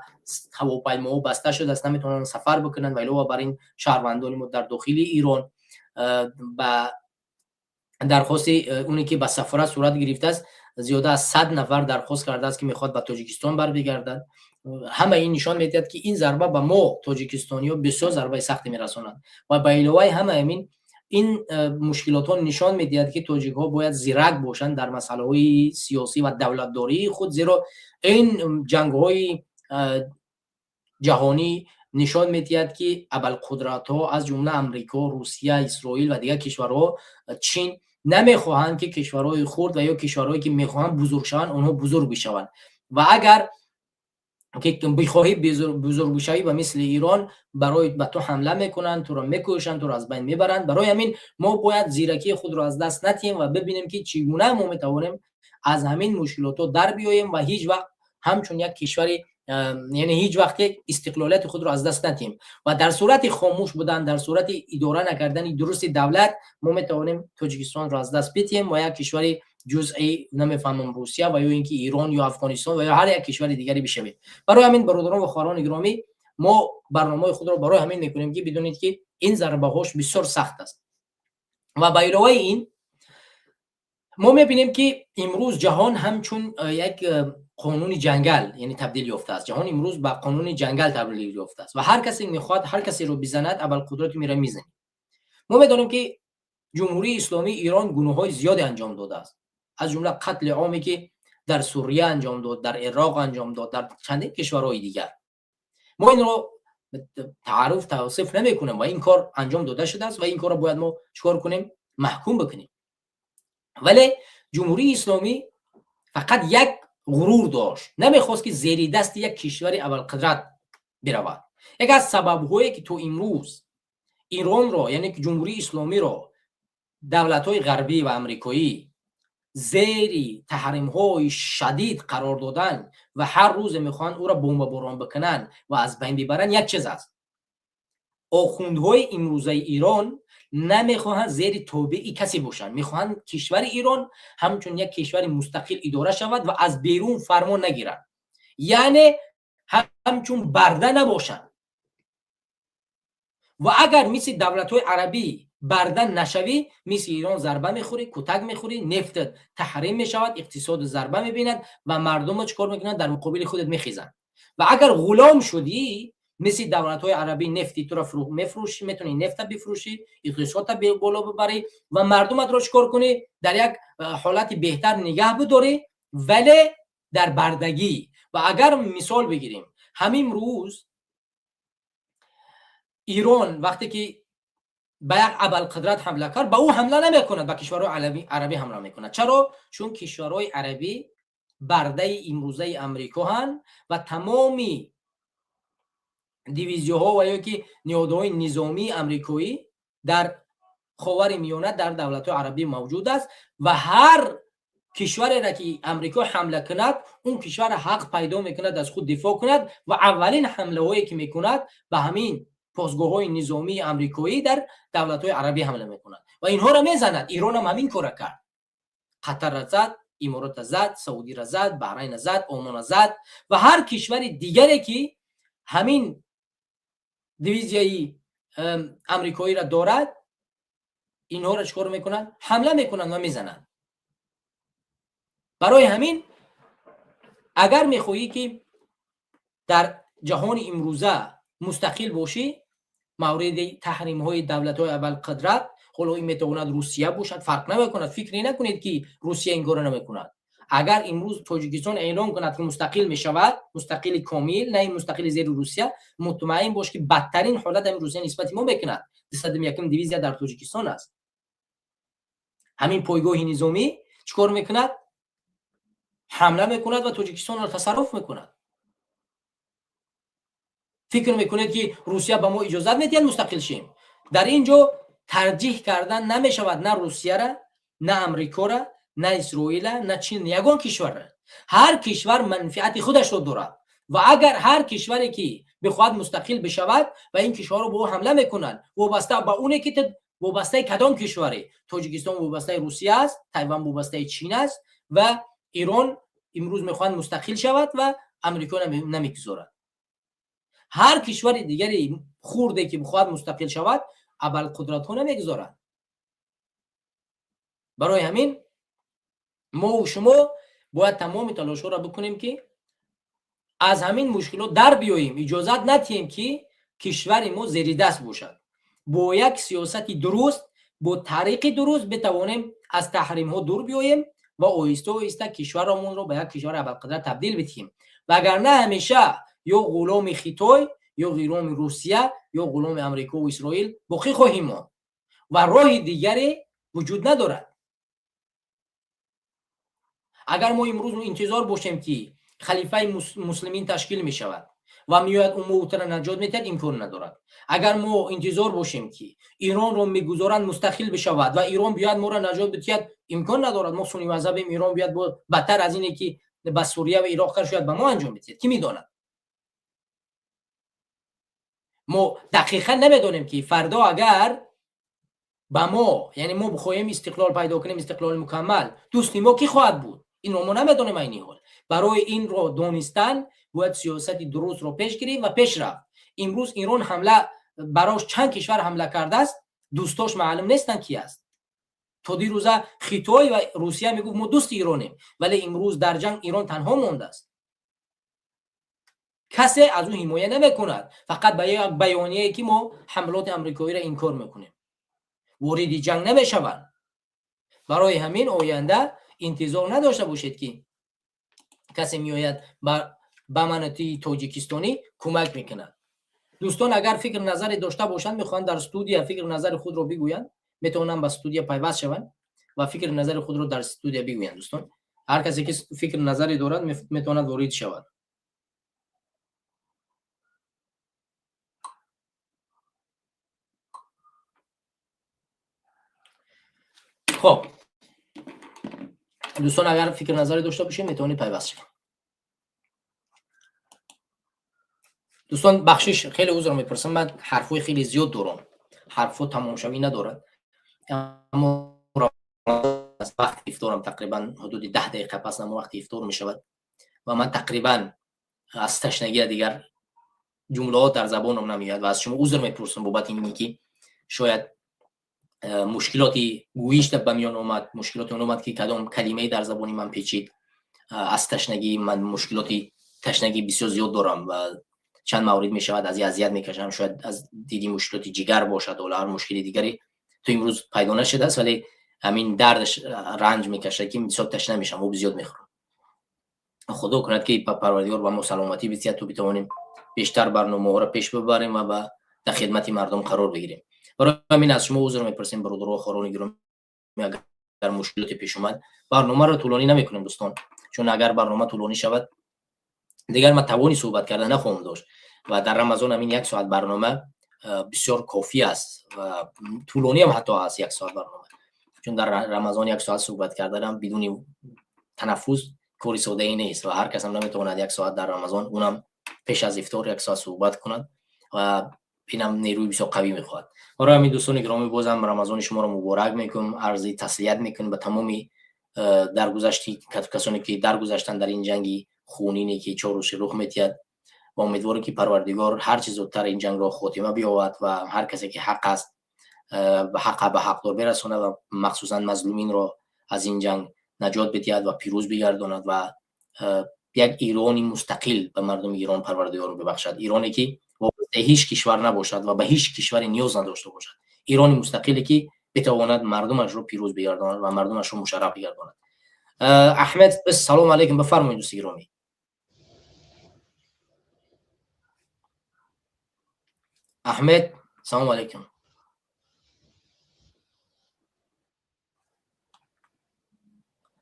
هواپیماها بسته شده است، نمیتونن سفر بکنن و علاوه بر این شهروندان ما در داخل ایران با درخواست اونی که به سفارت صورت گرفته است زیاده از 100 نفر درخواست کرده است که میخواد به تاجیکستان بر بگردد. همه این نشان میدهد که این ضربه به ما تاجیکستانی‌ها بسیار ضربه سختی میرسانند و به علاوه همه این مشکلات ها نشان میدهد که تاجیک ها باید زیرک باشند در مسائل های سیاسی و دولتداری خود، زیرا این جنگ های جهانی نشان میدهد که ابوالقدرت ها از جمله امریکا، روسیه، اسرائیل و دیگر کشورها، چین، نمیخواهند که کشورهای خرد و یا کشورهایی که میخواهند بزرگ شوند اونها بزرگ بشوند و اگر که بخواهی بزرگ بشوی و مثل ایران برای به تو حمله میکنن، تو را میکشن، تو را از بین میبرند. برای همین ما باید زیرکی خود را از دست ندیم و ببینیم که چگونه ما میتوانیم از همین مشکلات در بیاییم و هیچ وقت همچون یک کشوری یعنی هیچ وقت استقلالیت خود را از دست ندیم و در صورت خاموش بودن، در صورت اداره نکردن درست دولت، ما میتوانیم تاجیکستان را از دست بدیم و یک کشوری جزئی نمیفهمم روسیه و یا اینکه ایران یا افغانستان و یا هر یک کشور دیگری بشوید. برای همین برادران و خواهران گرامی، ما برنامه خود را برای همین میکنیم که بدونید که این ضربه هاش بسیار سخت است و به علاوه این ما میبینیم که امروز جهان همچون یک قانون جنگل یعنی تبدیل یافته است. جهان امروز به قانون جنگل تبدیل یافته است و هر کسی میخواد هر کسی رو بزند ابوالقدرت میره میزنه. ما میدونیم که جمهوری اسلامی ایران گناه‌های زیادی انجام داده است، از جمله قتل عامی که در سوریه انجام داد، در عراق انجام داد، در چندین کشورهای دیگر. ما این رو تعارف توصیف نمی‌کنیم و این کار انجام داده شده است و این کار رو باید ما چیکار کنیم؟ محکوم بکنیم. ولی جمهوری اسلامی فقط یک غرور داشت، نمیخواست که زیر دست یک کشور ابوالقدرت برود. یک از سبب‌هایی که تو امروز ایران را یعنی که جمهوری اسلامی را دولت‌های غربی و آمریکایی زیر تحریم‌های شدید قرار دادن و هر روز میخوان او را بمباران بکنن و از بین ببرن، یک چیز است: آخوندهای امروزه ایران نمیخواهند زیر تابع کسی باشند، میخواهند کشور ایران همچون یک کشور مستقل اداره شود و از بیرون فرمان نگیرند، یعنی همچون برده نباشند. و اگر مثل دولت‌های عربی برده نشوی، مثل ایران ضربه میخوری، کتک میخوری، نفت تحریم میشود، اقتصاد ضربه میبیند و مردم رو چیکار میکنند؟ در مقابل خودت میخیزند. و اگر غلام شدی مثل دولت‌های عربی نفتی تو را میفروشی، میتونی نفت بفروشی، اقتصاد به بالا ببری و مردمت رو چیکار کنی؟ در یک حالت بهتر نگه بداری ولی در بردگی. و اگر مثال بگیریم همین روز ایران وقتی که به یک ابوالقدرت حمله کرد، به او حمله نمیکند، به کشورهای عربی حمله میکند. چرا؟ چون کشورهای عربی برده امروزه امریکا هستند و تمامی دیویزیوها و یا که نهادهای نظامی امریکایی در خاور میانه در دولت‌های عربی موجود است و هر کشوری را که امریکا حمله کند اون کشور حق پیدا میکند از خود دفاع کند و اولین حمله هایی که میکند به همین پاسگاه‌های نظامی امریکایی در دولت‌های عربی حمله میکند و اینها را میزند. ایران هم همین کار کرد. قطر را زد، امارات را زد، سعودی را زد، بحرین را زد، عمان را زد و هر کشور دیگری که همین دیویزیای امریکایی را دارد اینها را چیکار میکنند؟ حمله میکنند و میزنند. برای همین اگر میخواهی که در جهان امروزه مستقل باشی، مورد تحریم های دولت های ابوالقدرت، حالا این میتواند روسیه باشد، فرق نمیکند. فکری نکنید که روسیه این کارو نمیکند. اگر امروز تاجیکستان اعلام کند که مستقل میشود، مستقل کامل، نه این مستقل زیر روسیه، مطمئن باش که بدترین حالت هم روسیه نسبت ما میکند. 201 دیویزیا در تاجیکستان است. همین پایگاه نظامی چیکار میکند؟ حمله میکند و تاجیکستان را تصرف میکند. فکر میکنید که روسیه به ما اجازه میده مستقل شیم؟ در اینجا ترجیح کردن نمیشود نه روسیه را، نه امریکا را، نه اسرائیل، نه چین، یگان کشور را. هر کشور منفعت خودش را دارد و اگر هر کشوری که بخواد مستقل بشود و این کشور رو به او حمله میکنن، وابسته به اونه که وابسته کدام کشوری؟ تاجیکستان وابسته روسیه است، تایوان وابسته چین است و ایران امروز میخواد مستقل شود و امریکا نمیگذارد. هر کشور دیگری خورده که بخواد مستقل شود اول قدرت ها نمیگذارند. برای همین ما و شما باید تمام تلاش ها را بکنیم که از همین مشکلات در بیاییم، اجازت ندهیم که کشور ما زیر دست باشد. با یک سیاست درست، با طریق درست بتوانیم از تحریم ها دور بیاییم و آهسته آهسته کشورمون رو به یک کشور ابرقدرت تبدیل بدهیم. وگرنه همیشه یا غلام خیتای یا غلام روسیه یا غلام امریکا و اسرائیل باقی خواهیم ماند و راه دیگری وجود ندارد. اگر ما امروز انتظار باشیم که خلیفه مسلمین تشکیل می شود و میاد امت را نجات میدهد، امکان ندارد. اگر ما انتظار باشیم که ایران را میگذارند مستقل بشود و ایران بیاد ما را نجات بدهد، امکان ندارد. ما سنی مذهب ایران بیاد بدتر از اینه که به سوریه و عراق شاید به ما انجام بدهد، کی میداند؟ ما دقیقا نمیدونیم که فردا اگر به ما، یعنی ما بخوایم استقلال پیدا کنیم، استقلال مکمل، دوستی ما کی خواهد بود؟ این رو ما نمیدونیم. اینی حال برای این رو دانستن باید سیاست درست رو پیش گیریم و پیش رفت. امروز ایران حمله براش چند کشور حمله کرده است، دوستاش معلوم نیستن کی است. تا دیروزه خیتای و روسیه میگفت ما دوست ایرانیم، ولی امروز در جنگ ایران تنها مونده است. کسی از او حمایت نمیکند، فقط به یک بیانیه‌ای که ما حملات آمریکایی را انکار میکنیم، وارد جنگ نمیشوند. برای همین آینده انتظار نداشته باشید که کسی میآید به مناطق تاجیکستانی کمک میکند. دوستان اگر فکر نظری داشته باشند، میخوان در استودیو فکر نظر خود رو بگویند، میتونن با استودیو پیوست شوند و فکر نظر خود رو در استودیو بگویند. دوستان هر کسی که فکر نظری دارد میتواند وارد شود. خب دوستان اگر فکر نظری داشته باشید میتونید پیوست شوید. دوستان بخشش خیلی عذر میپرسم، من حرفای خیلی زیاد دارم، حرفا تمام شوی ندارد، اما از وقت افطارم تقریبا حدود 10 دقیقه پس نمو وقت افطار میشود و من تقریبا از تشنگی دیگر جملات در زبانم نمیاد و از شما عذر میپرسم بابت اینی که شاید مشکلاتی گویش به میان اومد، مشکلاتی اومد که کدام کلمه در زبانی من پیچید. از تشنگی من مشکلاتی تشنگی بسیار زیاد دارم و چند مورد می شود از اذیت میکشم، شاید از دیدی مشکلاتی جگر باشد و هر مشکلی دیگری تو امروز پیدا نشده است، ولی همین دردش رنج میکشه که بسیار تشنه میشم و بسیار میخورم. خدا کند که پروردگار با ما سلامتی بدهد تو بتوانیم بیشتر برنامه ها را پیش ببریم و در خدمت مردم قرار بگیریم. برای همین از شما عذر میپرسیم برادر و خواهران گرامی اگر مشکلاتی پیش اومد. برنامه را طولانی نمیکنیم دوستان، چون اگر برنامه طولانی شود دیگر من توانی صحبت کردن نخواهم داشت و در رمضان همین 1 ساعت برنامه بسیار کافی است و طولانی هم حتی است 1 ساعت برنامه، چون در رمضان 1 ساعت صحبت کردن بدون تنفس کاری ساده ای نیست و هر کس هم نمیتواند 1 ساعت در رمضان، اونم پیش از افطار 1 ساعت صحبت کند و اینم نیروی بسیار قوی میخواد. برای همین دوستان گرامی بازم رمضان شما رو مبارک میکنم، عرض تسلیت میکنم به تمامی درگذشتی کسانی که درگذشتن در این جنگی خونینی که 4 روز رخ میدهد و امیدوارم که پروردگار هر چیز زودتر این جنگ را خاتمه بیاورد و هر کسی که حق است به حقدار برساند و مخصوصا مظلومین را از این جنگ نجات بدهد و پیروز بگرداند و یک ایرانی مستقل به مردم ایران پروردگار رو ببخشد، ایرانی که وابسته هیچ کشور نباشد و به هیچ کشور نیاز نداشته باشد، ایرانی مستقلی که بتواند مردمش رو پیروز بگرداند و مردمش رو مشرف بگرداند. احمد سلام علیکم، بفرمایید دوست گرامی. احمد سلام علیکم.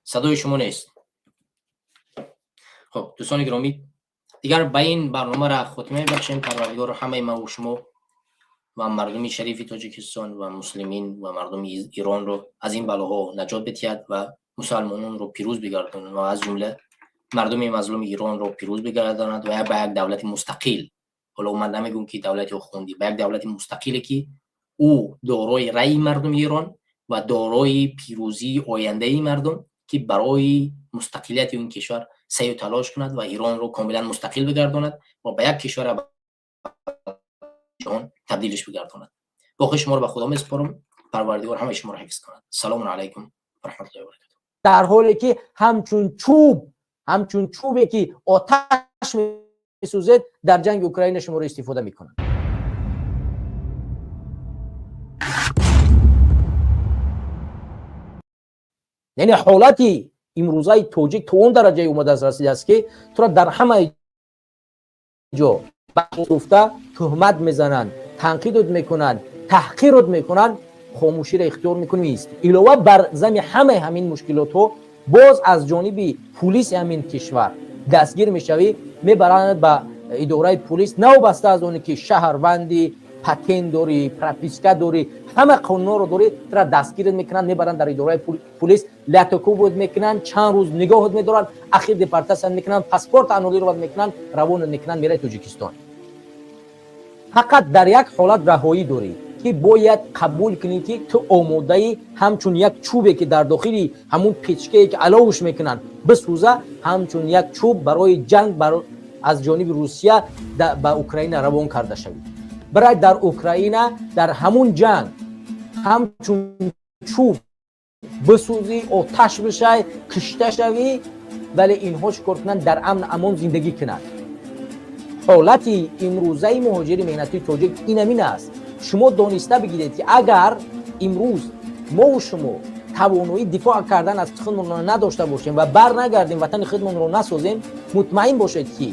صدای شما نیست. خب دوستان گرامی دیگر به این برنامه را خاتمه بخشیم. پروردگار همه ما و شما و مردم شریف تاجیکستان و مسلمین و مردم ایران رو از این بلاها نجات بدهد و مسلمانان رو پیروز بگرداند و از جمله مردم مظلوم ایران رو پیروز بگرداند و به یک دولت مستقل، حالا من نمیگم که دولت اخوندی، به یک دولت مستقلی که او دارای رأی مردم ایران و دارای پیروزی آینده مردم که برای مستقلیت این کشور سعی و تلاش کند و ایران رو کاملا مستقل بگرداند و به یک کشور جهان تبدیلش بگرداند. باقی شما رو به خدا میسپارم. پروردگار همه شما رو حفظ کند. سلام علیکم و رحمت الله و برکاته. در حالی که همچون چوبی که آتش میسوزد در جنگ اوکراین شما رو استفاده میکنند. یعنی حالتی امروزای توجیک تو اون درجه اومده است رسیده است که تو را در همه جا گفته تهمت میزنن، تنقید میکنن، تحقیر میکنن، خاموشی را اختیار میکنیم است. علاوه بر ضمن همین مشکلات ها باز از جانب پلیس همین کشور دستگیر میشوی، میبرند به اداره پلیس، نو بسته از اونی که شهروندی، پتن داری، پرپیسکا داری، همه قانون رو داری، ترا دستگیر میکنن، میبرند در اداره پلیس، لاتوکوب میکنن، چند روز نگاه میدارن، اخیر دیپارتاسیون میکنن، پاسپورت انولی رو میکنن، روان میکنن، میره تاجیکستان. فقط در یک حالت رهایی داری که باید قبول کنی که تو آماده ای همچون یک چوبی که در داخلی همون پیچکه‌ای که علاوش میکنن بسوزه، همچون یک چوب برای جنگ از جانب روسیه به اوکراین روان کرده شوی. برای در اوکراین در همون جنگ همچون چوب بسوزی، آتش بشه، کشته شوی، ولی اینها چیکار کنن؟ در امن امان زندگی کنند. حالتی امروزه مهاجر مهنتی تاجیک این است. شما دانسته بگیرید که اگر امروز ما و شما توانایی دفاع کردن از خودمون را نداشته باشیم و بر نگردیم وطن خودمون را نسازیم، مطمئن باشید که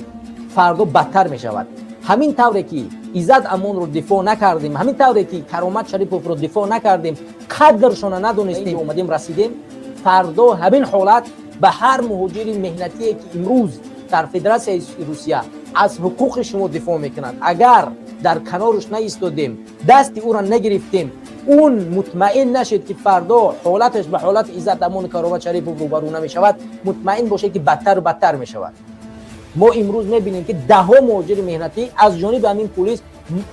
فردا بدتر می شود. همین طوری که عزت امان رو دفاع نکردیم، همین طوری که کرامت شریف رو دفاع نکردیم، قدرشون ندونستیم، اومدیم رسیدیم، فردا همین حالت به هر مهاجر مهنتی که امروز در فدراسیون روسیه از حقوق شما دفاع میکنند، اگر در کنارش نایستادیم، دست او را نگرفتیم، اون مطمئن نشد که فردا حالتش به حالت عزت امان کرامت شریف روبرو نمیشود، مطمئن باشه که بدتر و بدتر میشود. ما امروز میبینیم که ده ها مهاجر مهنتی از جانب همین پلیس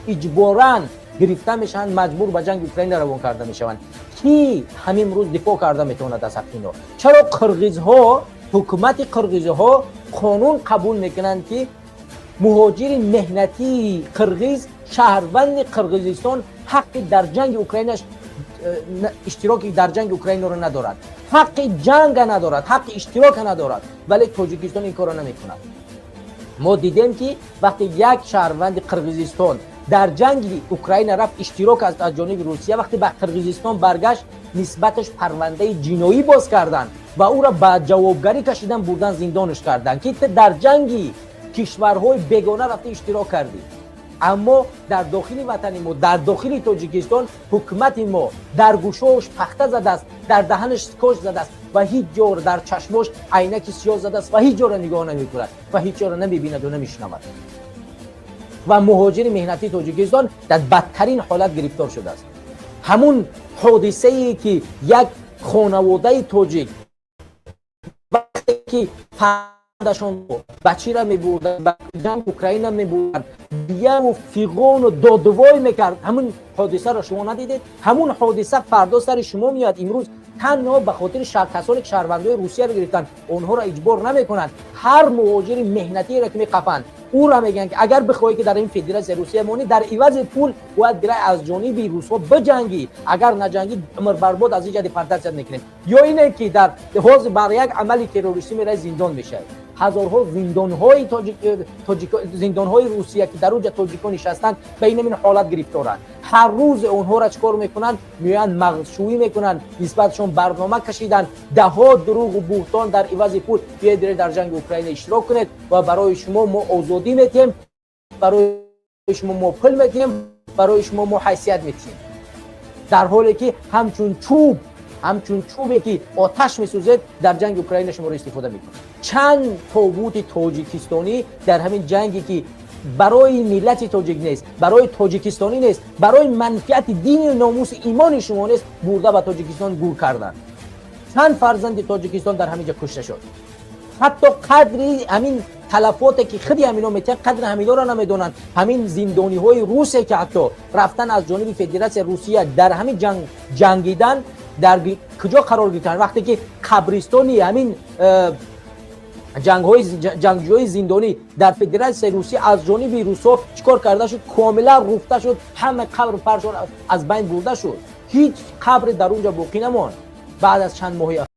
اجباراً گرفته میشن، مجبور به جنگ اوکراین روان کرده میشوند. کی همین امروز دفاع کرده میتونه از حق اینا؟ چرا قرغیزها، حکومت قرغیزها قانون قبول میکنند که مهاجر مهنتی قرغیز، شهروند قرغیزستان، حق در جنگ اوکراینش اشتراکی در جنگ اوکراین رو ندارد، حق جنگ ندارد، حق اشتراک ندارد، ولی تاجیکستان این کارو نمیکند. ما دیدیم که وقتی یک شهروند قرغیزستان در جنگ اوکراین رفت اشتراک از جانب روسیه، وقتی به قرغیزستان برگشت نسبتش پرونده جنایی باز کردند و او را به جوابگری کشیدن، بردن زندانش کردند که در جنگی کشورهای بیگانه رفته اشتراک کردی. اما در داخل وطن ما، در داخل تاجیکستان، حکومت ما در گوشاش پخته زده است، در دهنش سکوچ زده است و هیچ جا در چشماش عینک سیاه زده است و هیچ جا را نگاه نمی‌کند و هیچ جا را نمی‌بیند و نمی‌شنود. و مهاجر مهنتی تاجیکستان در بدترین حالت گرفتار شده است. همون حادثه‌ای که یک خانواده تاجیک وقتی که داشون بچی را میبردن، جنگ اوکراین میبردن، دیگه و فیغان و دادوای میکرد، همون حادثه را شما ندیدید؟ همون حادثه فردا سر شما میاد. امروز تنها به خاطر کسانی که شهروندای روسیه رو گرفتن، اونها را اجبار نمیکنن. هر مهاجر مهنتی را که میقفن، او را میگن که اگر بخوای که در این فدراسیون روسیه مونی، در عوض پول باید برای از جانب روسا بجنگی، اگر نجنگی عمر برباد از اینجا دیپارتاسیون میکنیم. یا اینه که در حوض بر یک عملی تروریستی میره زندان میشه. هزارها زندان‌های روسیه که در اونجا تاجیکان نشستن به این حالت گرفتارن. هر روز اونها را چیکار میکنن؟ میان مغزشویی میکنن، نسبتشون برنامه کشیدن، ده ها دروغ و بهتان در عوض پول بیاید در جنگ اوکراین اشتراک کنید و برای شما ما آزادی میتیم، برای شما ما پول میتیم، برای شما ما حیثیت میتیم. در حالی که همچون چوبی که آتش میسوزد در جنگ اوکراین شما رو استفاده میکنه. چند تابوت تاجیکستانی در همین جنگی که برای ملت تاجیک نیست، برای تاجیکستانی نیست، برای منفعت دین و ناموس ایمان شما نیست، برده به تاجیکستان گور کردن. چند فرزند تاجیکستان در همینجا کشته شد. حتی قدری همین تلفاتی که خودی همینا میتن، قدر همینا را نمیدونن. همین زندانی های روسیه که حتی رفتن از جانب فدراسیون روسیه در همین جنگیدن، در کجا قرار گرفتن؟ وقتی که قبرستانی همین جنگجوی زندانی در فدراسیون روسیه از جانب روسا چیکار کرده شد؟ کاملا رفته شد، همه قبر فرشان از بین برده شد، هیچ قبر در اونجا باقی نماند بعد از چند ماه